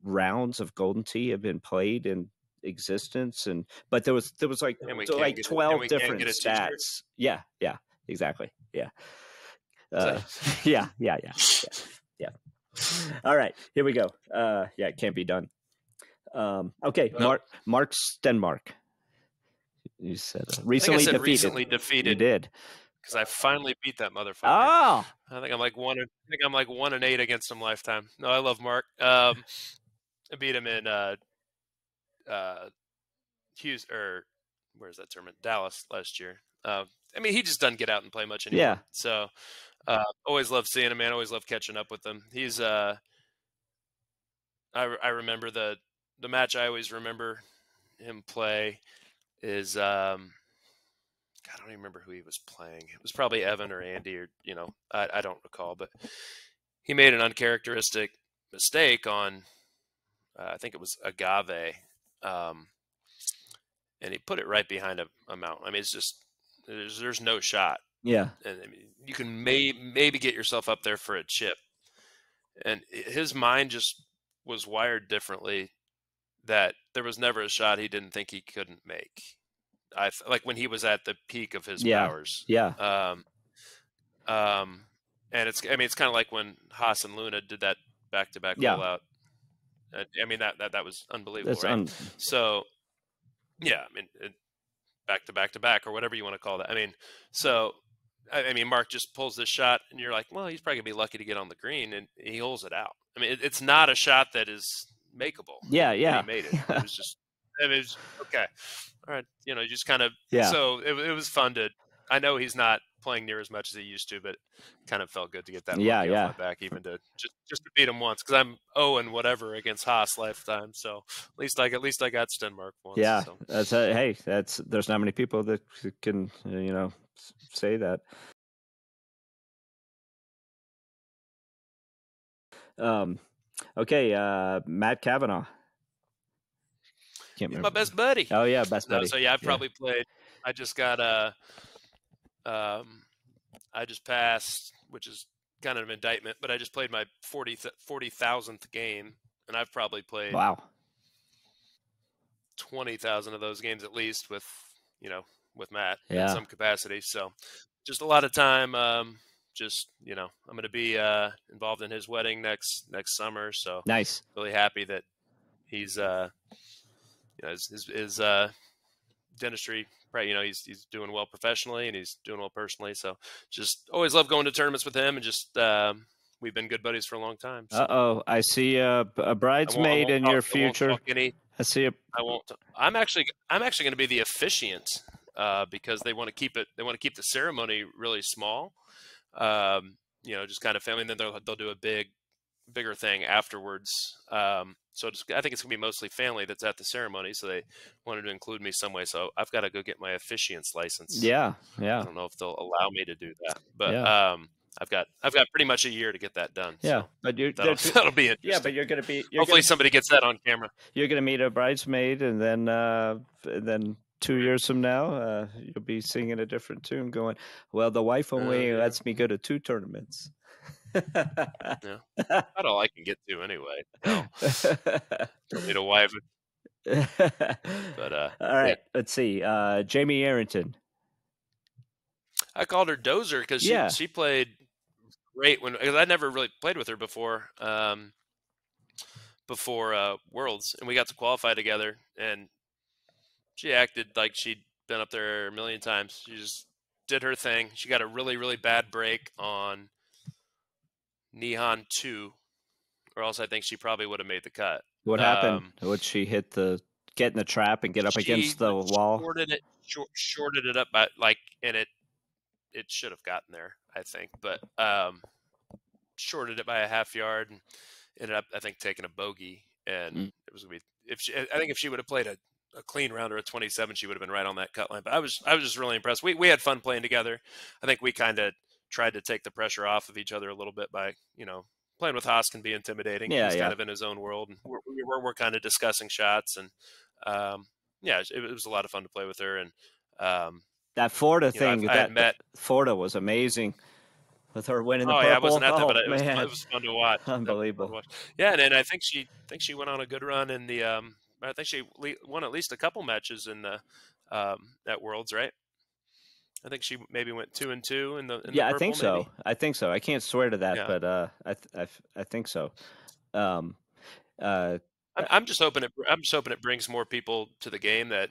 rounds of Golden Tee have been played in existence?" But there was like 12 different stats. Yeah, exactly. Yeah. Yeah. All right, here we go. It can't be done. Okay, Mark Stenmark. You said recently defeated. You did, because I finally beat that motherfucker. Oh, I think I'm like 1-8 against him lifetime. No, I love Mark. I beat him in where's that tournament? Dallas last year. I mean, he just doesn't get out and play much anymore. Yeah. So always love seeing him, man. Always love catching up with him. He's I remember the match I always remember him play is I don't even remember who he was playing. It was probably Evan or Andy, or I don't recall, but he made an uncharacteristic mistake on I think it was agave, and he put it right behind a mountain. I mean, it's just there's no shot. Yeah, and I mean, you can maybe get yourself up there for a chip, and his mind just was wired differently, that there was never a shot he didn't think he couldn't make. Like when he was at the peak of his powers. Yeah. And it's kind of like when Haas and Luna did that back-to-back rollout. I mean, that was unbelievable, right? So, yeah, I mean, back-to-back or whatever you want to call that. I mean, so, I mean, Mark just pulls this shot, and you're like, well, he's probably going to be lucky to get on the green, and he holes it out. I mean, it's not a shot that is makeable. Yeah. He made it. It was just, it was okay. All right, just kind of. So it was fun to. I know he's not playing near as much as he used to, but kind of felt good to get that Yeah, monkey off yeah. my back, even to just to beat him once, because I'm 0 and whatever against Haas lifetime. So at least I got Stenmark once. Yeah, So. hey, there's not many people that can say that. Okay, Matt Kavanaugh. He's my best buddy. Oh yeah, best buddy. So yeah, I've probably played. I just got I just passed, which is kind of an indictment, but I just played my 40,000th game, and I've probably played 20,000 of those games at least with Matt in some capacity. So just a lot of time. Just I'm going to be involved in his wedding next summer. So nice. Really happy that he's his dentistry. Right, he's doing well professionally and he's doing well personally. So just always love going to tournaments with him, and just we've been good buddies for a long time. So. I see a bridesmaid in your future. I see a. I won't. I'm actually going to be the officiant because they want to keep it. They want to keep the ceremony really small. Just kind of family. And then they'll do a bigger thing afterwards. So I think it's gonna be mostly family that's at the ceremony. So they wanted to include me some way. So I've got to go get my officiant's license. Yeah. I don't know if they'll allow me to do that, but I've got pretty much a year to get that done. Yeah, so but that'll be interesting. Yeah, but you're gonna be. Hopefully somebody gets that on camera. You're gonna meet a bridesmaid, and then 2 years from now, you'll be singing a different tune, going, "Well, the wife only lets me go to 2 tournaments." Yeah, not all I can get to anyway. No. Don't need a wife. But all right, let's see. Jamie Arrington. I called her Dozer because she played great because I never really played with her before Worlds, and we got to qualify together, and she acted like she'd been up there a million times. She just did her thing. She got a really, really bad break on Nihon 2, or else I think she probably would have made the cut. What happened? Would she get in the trap and get up against the wall? Shorted it up by and it should have gotten there, I think, but shorted it by a half yard and ended up, I think, taking a bogey. And it was gonna be if she would have played a clean round or a 27, she would have been right on that cut line. But I was just really impressed. We had fun playing together. I think we kind of tried to take the pressure off of each other a little bit by playing with Haas can be intimidating. He's kind of in his own world, and we're kind of discussing shots, and it was a lot of fun to play with her. And that Florida thing, Florida was amazing with her winning the purple. I wasn't at that, but it was fun to watch. Unbelievable. Yeah, and I think she went on a good run in the. I think she won at least a couple matches in the at Worlds, right? I think she maybe went 2-2 in the yeah, purple, I think so. maybe. I think so. I can't swear to that, but I think so. I'm just hoping it brings more people to the game that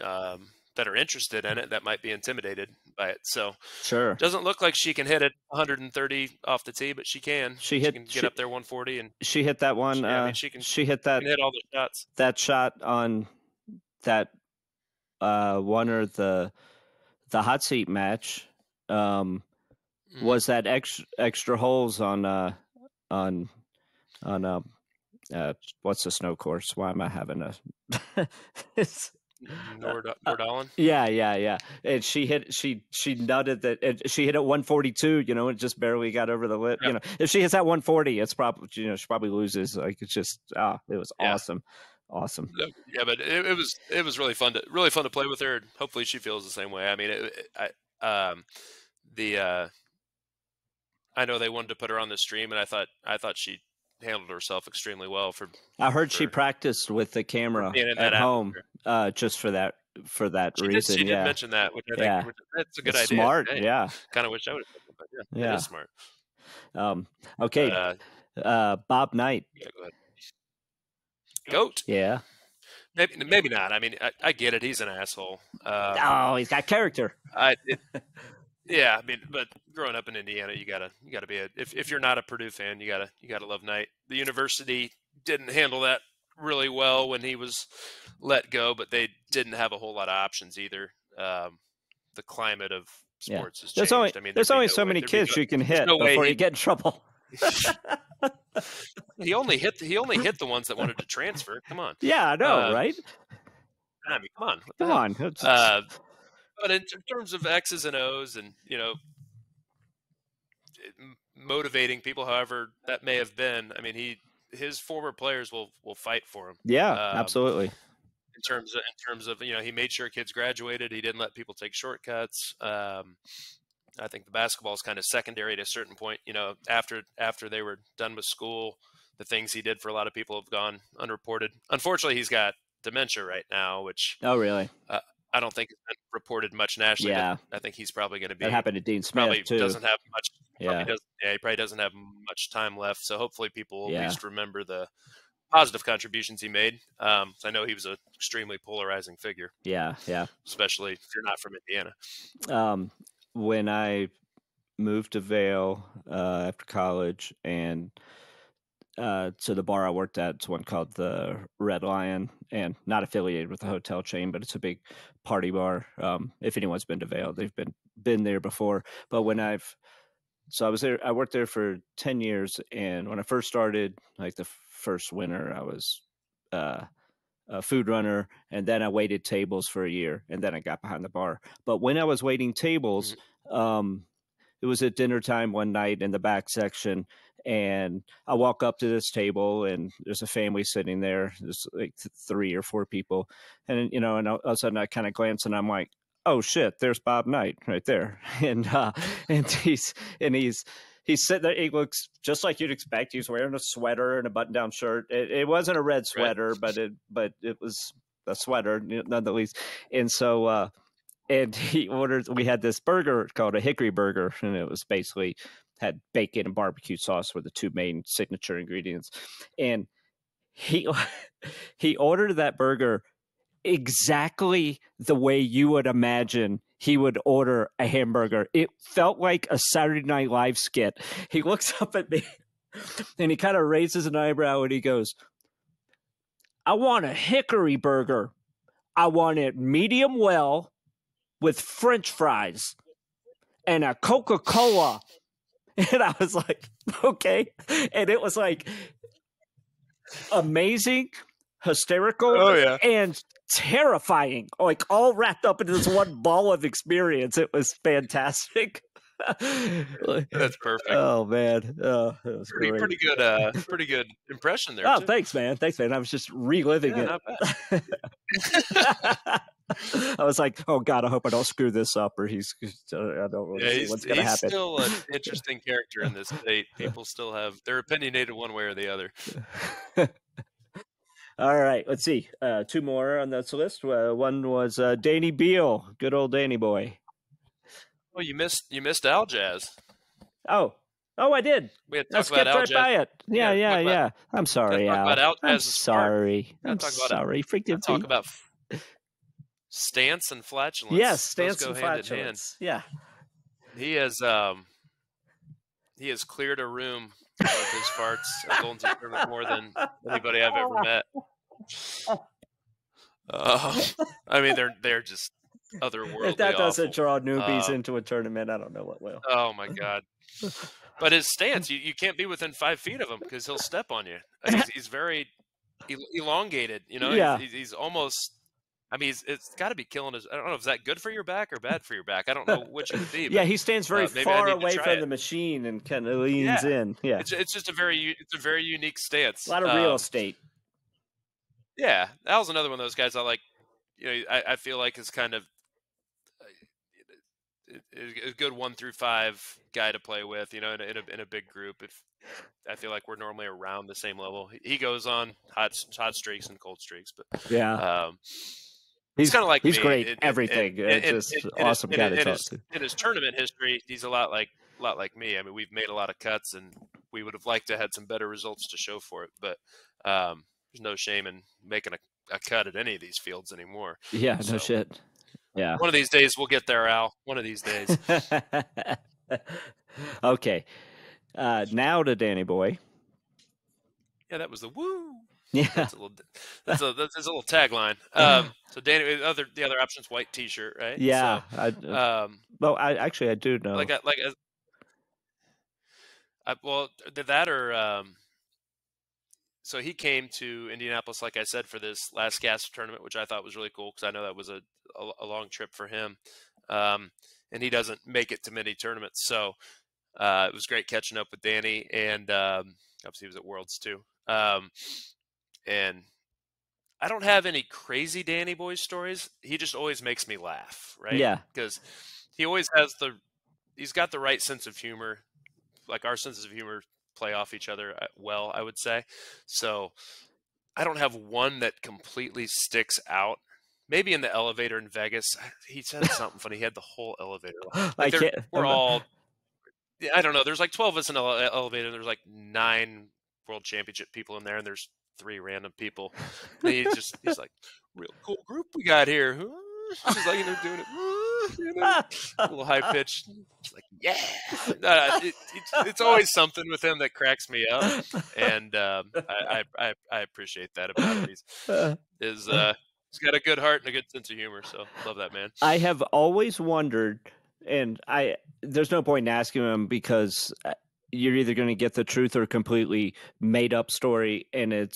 are interested in it, that might be intimidated by it. So sure, doesn't look like she can hit it 130 off the tee, but she can. She can get up there 140, and she hit that one. She hit that. She can hit all the shots. That shot on that one or the hot seat match was that extra holes on what's the snow course? Why am I having a Nordalen? Yeah. And she nutted that. And she hit it 142. It just barely got over the lip. Yep. If she hits that 140, it's probably she probably loses. Like it's just it was awesome. Yeah, but it was really fun to play with her. And hopefully, she feels the same way. I mean, I know they wanted to put her on the stream, and I thought she handled herself extremely well. I heard she practiced with the camera at home just for that reason. She did mention that, which I think that's a good idea. Smart, Kind of wish I would have said that, but it is smart. Okay, Bob Knight. Yeah, go ahead. Goat. Yeah. Maybe not. I mean, I get it. He's an asshole. He's got character. Yeah, I mean, but growing up in Indiana, you gotta be if you're not a Purdue fan, you gotta love Knight. The university didn't handle that really well when he was let go, but they didn't have a whole lot of options either. The climate of sports has There's changed. there's only so many kids you can hit before you get in trouble. He only hit the ones that wanted to transfer. Come on. Yeah, I know, right? I mean, come on. Come on. But in terms of X's and O's and, motivating people, however that may have been, I mean, his former players will fight for him. Yeah, absolutely. In terms of, he made sure kids graduated. He didn't let people take shortcuts. I think the basketball is kind of secondary at a certain point. After they were done with school, the things he did for a lot of people have gone unreported. Unfortunately, he's got dementia right now, which really? I don't think it's been reported much nationally. Yeah, I think he's probably going to be. That happened to Dean Smith probably too. Doesn't have much. Yeah. He probably doesn't have much time left. So hopefully people will at least remember the positive contributions he made. So I know he was an extremely polarizing figure. Yeah. Especially if you're not from Indiana. When I moved to Vail after college, and to the bar I worked at, it's one called the Red Lion, and not affiliated with the hotel chain, but it's a big party bar. If anyone's been to Vail, they've been there before. But I was there. I worked there for 10 years, and when I first started, like the first winter, I was a food runner, and then I waited tables for a year, and then I got behind the bar. But when I was waiting tables, it was at dinner time one night in the back section, and I walk up to this table, and there's a family sitting there. There's like 3 or 4 people, and and all of a sudden I kind of glance, and I'm like, oh shit, there's Bob Knight right there. And he's sitting there. He looks just like you'd expect. He's wearing a sweater and a button-down shirt. It wasn't a red sweater, right, but it was a sweater nonetheless. And so and we had this burger called a hickory burger, and it was basically had bacon and barbecue sauce were the 2 main signature ingredients. And he ordered that burger exactly the way you would imagine he would order a hamburger. It felt like a Saturday Night Live skit. He looks up at me and he kind of raises an eyebrow and he goes, I want a hickory burger. I want it medium well with French fries and a Coca-Cola. And I was like, okay. And it was like amazing, hysterical, and terrifying, like all wrapped up into this one ball of experience. It was fantastic. That's perfect. Oh man, it was pretty good impression there. Oh, thanks, man. I was just reliving it. Not bad. I was like, oh god, I hope I don't screw this up, or I don't really see what's going to happen. He's still an interesting character in this state. People still they're opinionated one way or the other. All right, let's see. 2 more on this list. One was Danny Beal, good old Danny boy. Oh, you missed Al Jazz. Oh, I did. We had I skipped right by it. Yeah. I'm sorry, Al. I'm sorry. Forgive me. Talk about stance and flatulence. Yes, stance and flatulence. Yeah. He has cleared a room with his farts at Golden State Tournament more than anybody I've ever met. I mean, they're just otherworldly. If that doesn't awful. draw newbies into a tournament, I don't know what will. Oh my god! But his stance, you can't be within 5 feet of him because he'll step on you. He's very elongated. Yeah. He's almost. I mean, it's got to be killing his. I don't know. Is that good for your back or bad for your back? I don't know which it would be. Yeah, he stands very far away from the machine and kind of leans in. Yeah, it's just a very unique stance. A lot of real estate. Yeah, Al's another one of those guys I like. I feel like is kind of a good 1 through 5 guy to play with. In a big group. If I feel like we're normally around the same level, he goes on hot streaks and cold streaks, but yeah. He's kind of like he's me. Great. Everything. It's just awesome guy to talk to. In his tournament history, he's a lot like me. I mean, we've made a lot of cuts, and we would have liked to have had some better results to show for it. But there's no shame in making a cut at any of these fields anymore. Yeah, no shit. Yeah. One of these days we'll get there, Al. One of these days. Okay. Now to Danny Boy. Yeah, that was the woo. Yeah, that's a little tagline. So Danny, the other option's white T-shirt, right? Yeah. So, Well, I do know. Well, that or so he came to Indianapolis, like I said, for this last gas tournament, which I thought was really cool because I know that was a long trip for him, and he doesn't make it to many tournaments. So it was great catching up with Danny, and obviously he was at Worlds too. And I don't have any crazy Danny Boy stories. He just always makes me laugh, right? Yeah, because he always has he's got the right sense of humor. Like our senses of humor play off each other well, I would say. So I don't have one that completely sticks out. Maybe in the elevator in Vegas, he said something funny. He had the whole elevator. Like we're all, I don't know. There's like 12 of us in the elevator. And there's like 9 world championship people in there, and there's 3 random people. And he's like, real cool group we got here. He's like, doing it, a little high pitched. Like, yeah. It's always something with him that cracks me up, and I appreciate that about him. He's got a good heart and a good sense of humor. So love that man. I have always wondered, and there's no point in asking him because you're either going to get the truth or a completely made up story, and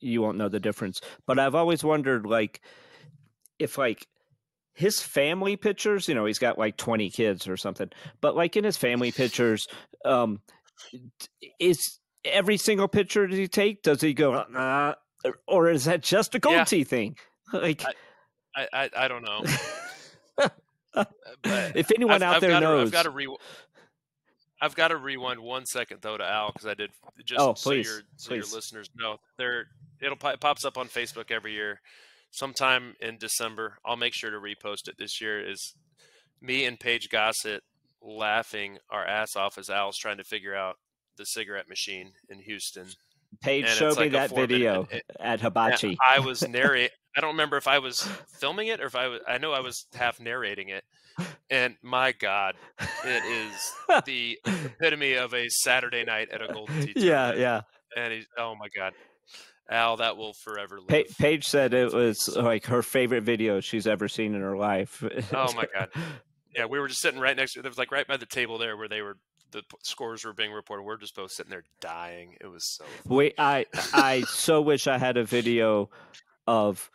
you won't know the difference. But I've always wondered, like, if like his family pictures, he's got like 20 kids or something, but like in his family pictures, is every single picture does he take? Does he go, or is that just a gold tee thing? Like, I don't know. If anyone out there knows, I've got to rewind 1 second though to Al, because I did just please. So your listeners know. It pops up on Facebook every year. Sometime in December, I'll make sure to repost it this year, is me and Paige Gossett laughing our ass off as Al's trying to figure out the cigarette machine in Houston. Paige showed me that video at Hibachi. I was I don't remember if I was filming it or if I know I was half narrating it. And my God, it is the epitome of a Saturday night at a Golden Tee tournament. Yeah. And oh my God. Al, that will forever live. Paige said it was like her favorite video she's ever seen in her life. Oh my God. Yeah, we were just sitting right next to it. It was like right by the table there where the scores were being reported. We're just both sitting there dying. It was so funny. I so wish I had a video of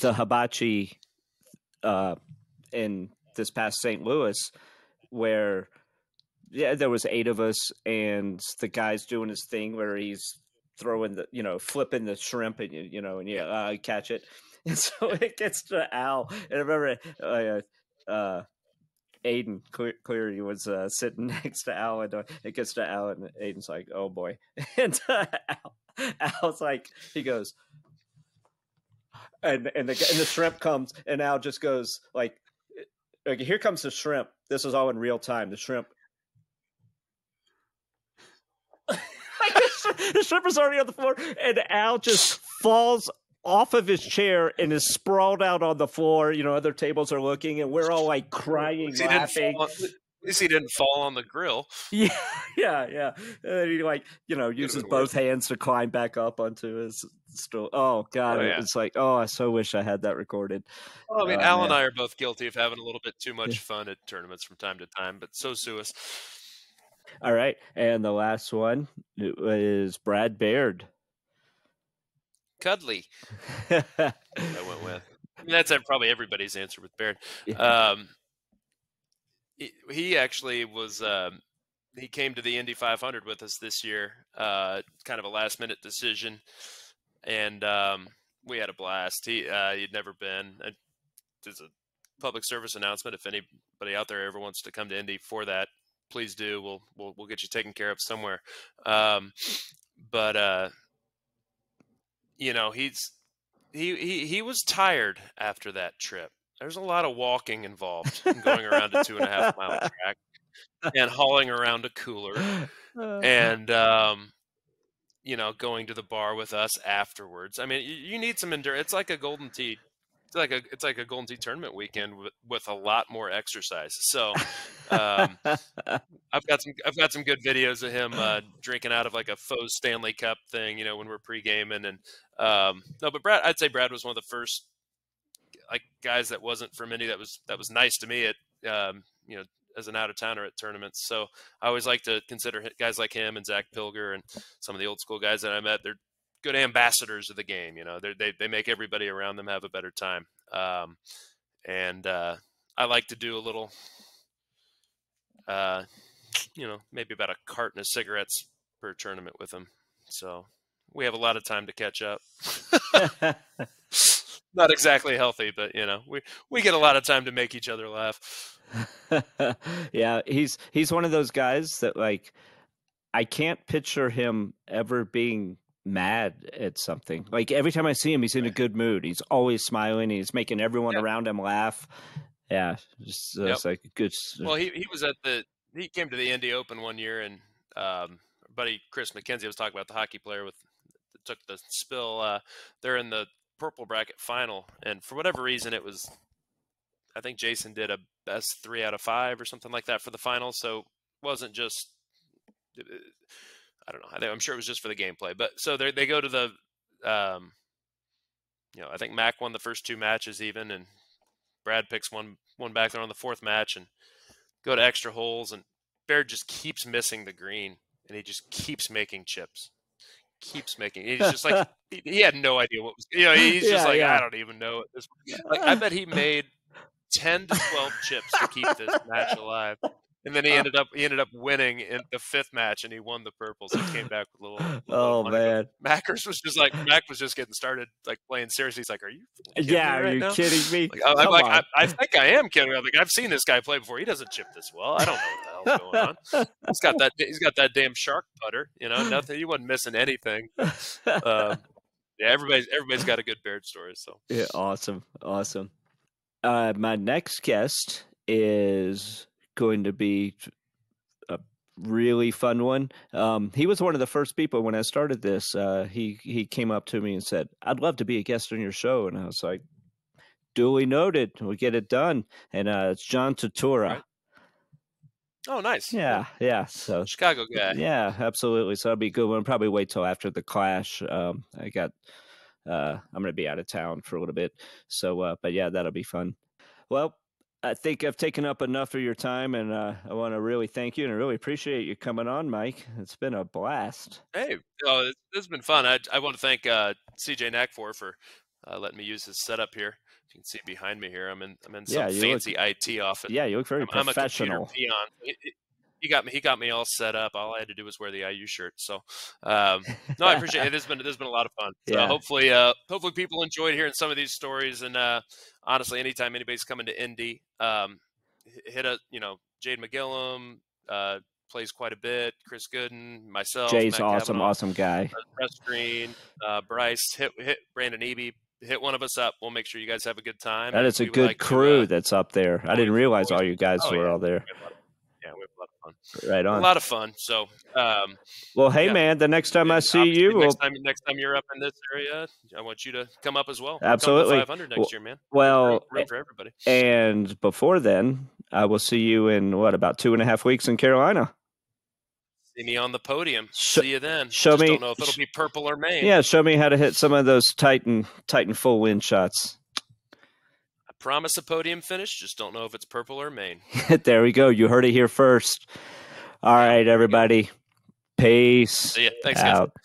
the Hibachi in this past St. Louis where there was 8 of us, and the guy's doing his thing where he's throwing flipping the shrimp, and you catch it, and so it gets to Al, and I remember Aiden Cleary was sitting next to Al, and it gets to Al, and Aiden's like, "Oh boy," and Al's like, he goes, and the shrimp comes, and Al just goes like, "Here comes the shrimp." This is all in real time. The shrimp. The shrimp is already on the floor, and Al just falls off of his chair and is sprawled out on the floor. Other tables are looking, and we're all like crying, laughing. At least he didn't fall on the grill. Yeah. And he uses both hands to climb back up onto his stool. Oh God, It's like, I so wish I had that recorded. Well, I mean, Al and I are both guilty of having a little bit too much fun at tournaments from time to time, but so sue us. All right, and the last one is Brad Baird. Cuddly. I went with. I mean, that's probably everybody's answer with Baird. He actually was. He came to the Indy 500 with us this year. Kind of a last minute decision, and we had a blast. He'd never been. There's a public service announcement. If anybody out there ever wants to come to Indy for that, please do. We'll get you taken care of somewhere. But he was tired after that trip. There's a lot of walking involved in going around a 2.5 mile track and hauling around a cooler and going to the bar with us afterwards. I mean, you need some endurance. It's like a Golden Tee. It's like a Golden Tee tournament weekend with a lot more exercise. So I've got some good videos of him drinking out of like a faux Stanley Cup thing, when we're pre-gaming. And no, but I'd say Brad was one of the first like guys that wasn't from Indy that was nice to me at you know, as an out of towner at tournaments. So I always like to consider guys like him and Zach Pilger and some of the old school guys that I met. They're good ambassadors of the game. You know, they make everybody around them have a better time. And I like to do a little, you know, maybe about a carton of cigarettes per tournament with them. So we have a lot of time to catch up. Not exactly healthy, but you know, we get a lot of time to make each other laugh. Yeah, he's one of those guys that, like, I can't picture him ever being mad at something. Like, every time I see him, he's in a good mood. He's always smiling. He's making everyone around him laugh. Yeah, just it's like good. Well, he was he came to the Indy Open one year, and buddy Chris McKenzie was talking about the hockey player that took the spill. They're in the purple bracket final, and for whatever reason, it was, I think Jason did a best 3 out of 5 or something like that for the final. So it wasn't just, I don't know. I'm sure it was just for the gameplay. But so they go to the, you know, I think Mac won the first 2 matches even, and Brad picks one back there on the 4th match, and go to extra holes, and Baird just keeps missing the green, and he just keeps making chips. Keeps making. He's just like, he had no idea what was. You know, he's just like, I don't even know at this point. Like, I bet he made 10 to 12 chips to keep this match alive. And then he ended up winning in the 5th match, and he won the purple. So he came back with a little oh man, Mac was just getting started, like playing seriously. He's like, "Are you kidding me are you now? kidding me?" Like, I think I am kidding. I'm like, I've seen this guy play before. He doesn't chip this well. I don't know what the hell's going on. He's got that damn shark putter. You know, nothing. He wasn't missing anything. Yeah, everybody's got a good Baird story. So yeah, awesome. My next guest is going to be a really fun one. He was one of the first people when I started this. He came up to me and said, "I'd love to be a guest on your show," and I was like, "Duly noted. We'll get it done." And it's John Turturro. Right. Oh, nice. Yeah. So Chicago guy. Yeah, absolutely. So that'll be a good one. Probably wait till after the Clash. I'm going to be out of town for a little bit. So, but yeah, that'll be fun. Well, I think I've taken up enough of your time, and I want to really thank you, and I really appreciate you coming on, Mike. It's been a blast. Hey, this has been fun. I want to thank CJ Nakfor for letting me use his setup here. You can see behind me here. I'm in some fancy IT office. Yeah, you look very professional. I'm a computer peon. He got me all set up. All I had to do was wear the IU shirt. So, no, I appreciate it. There's been a lot of fun. So hopefully people enjoyed hearing some of these stories. And honestly, anytime anybody's coming to Indy, hit Jade McGillum plays quite a bit. Chris Gooden, myself. Jay's Matt awesome guy. Russ Green, Bryce, hit Brandon Eby. Hit one of us up. We'll make sure you guys have a good time. That is a good crew that's up there. I didn't realize all you guys were all there. We have a lot of fun. Right on. A lot of fun. So, well, hey man, the next time I see you, next time you're up in this area, I want you to come up as well. Absolutely. 500 next year, man. Well, room for everybody. And before then, I will see you in about 2.5 weeks in Carolina. See me on the podium. See you then. Don't know if it'll be purple or Maine. Yeah, show me how to hit some of those Titan full wind shots. I promise a podium finish. Just don't know if it's purple or Maine. There we go. You heard it here first. All right, everybody. Peace. See ya. Thanks, out. guys.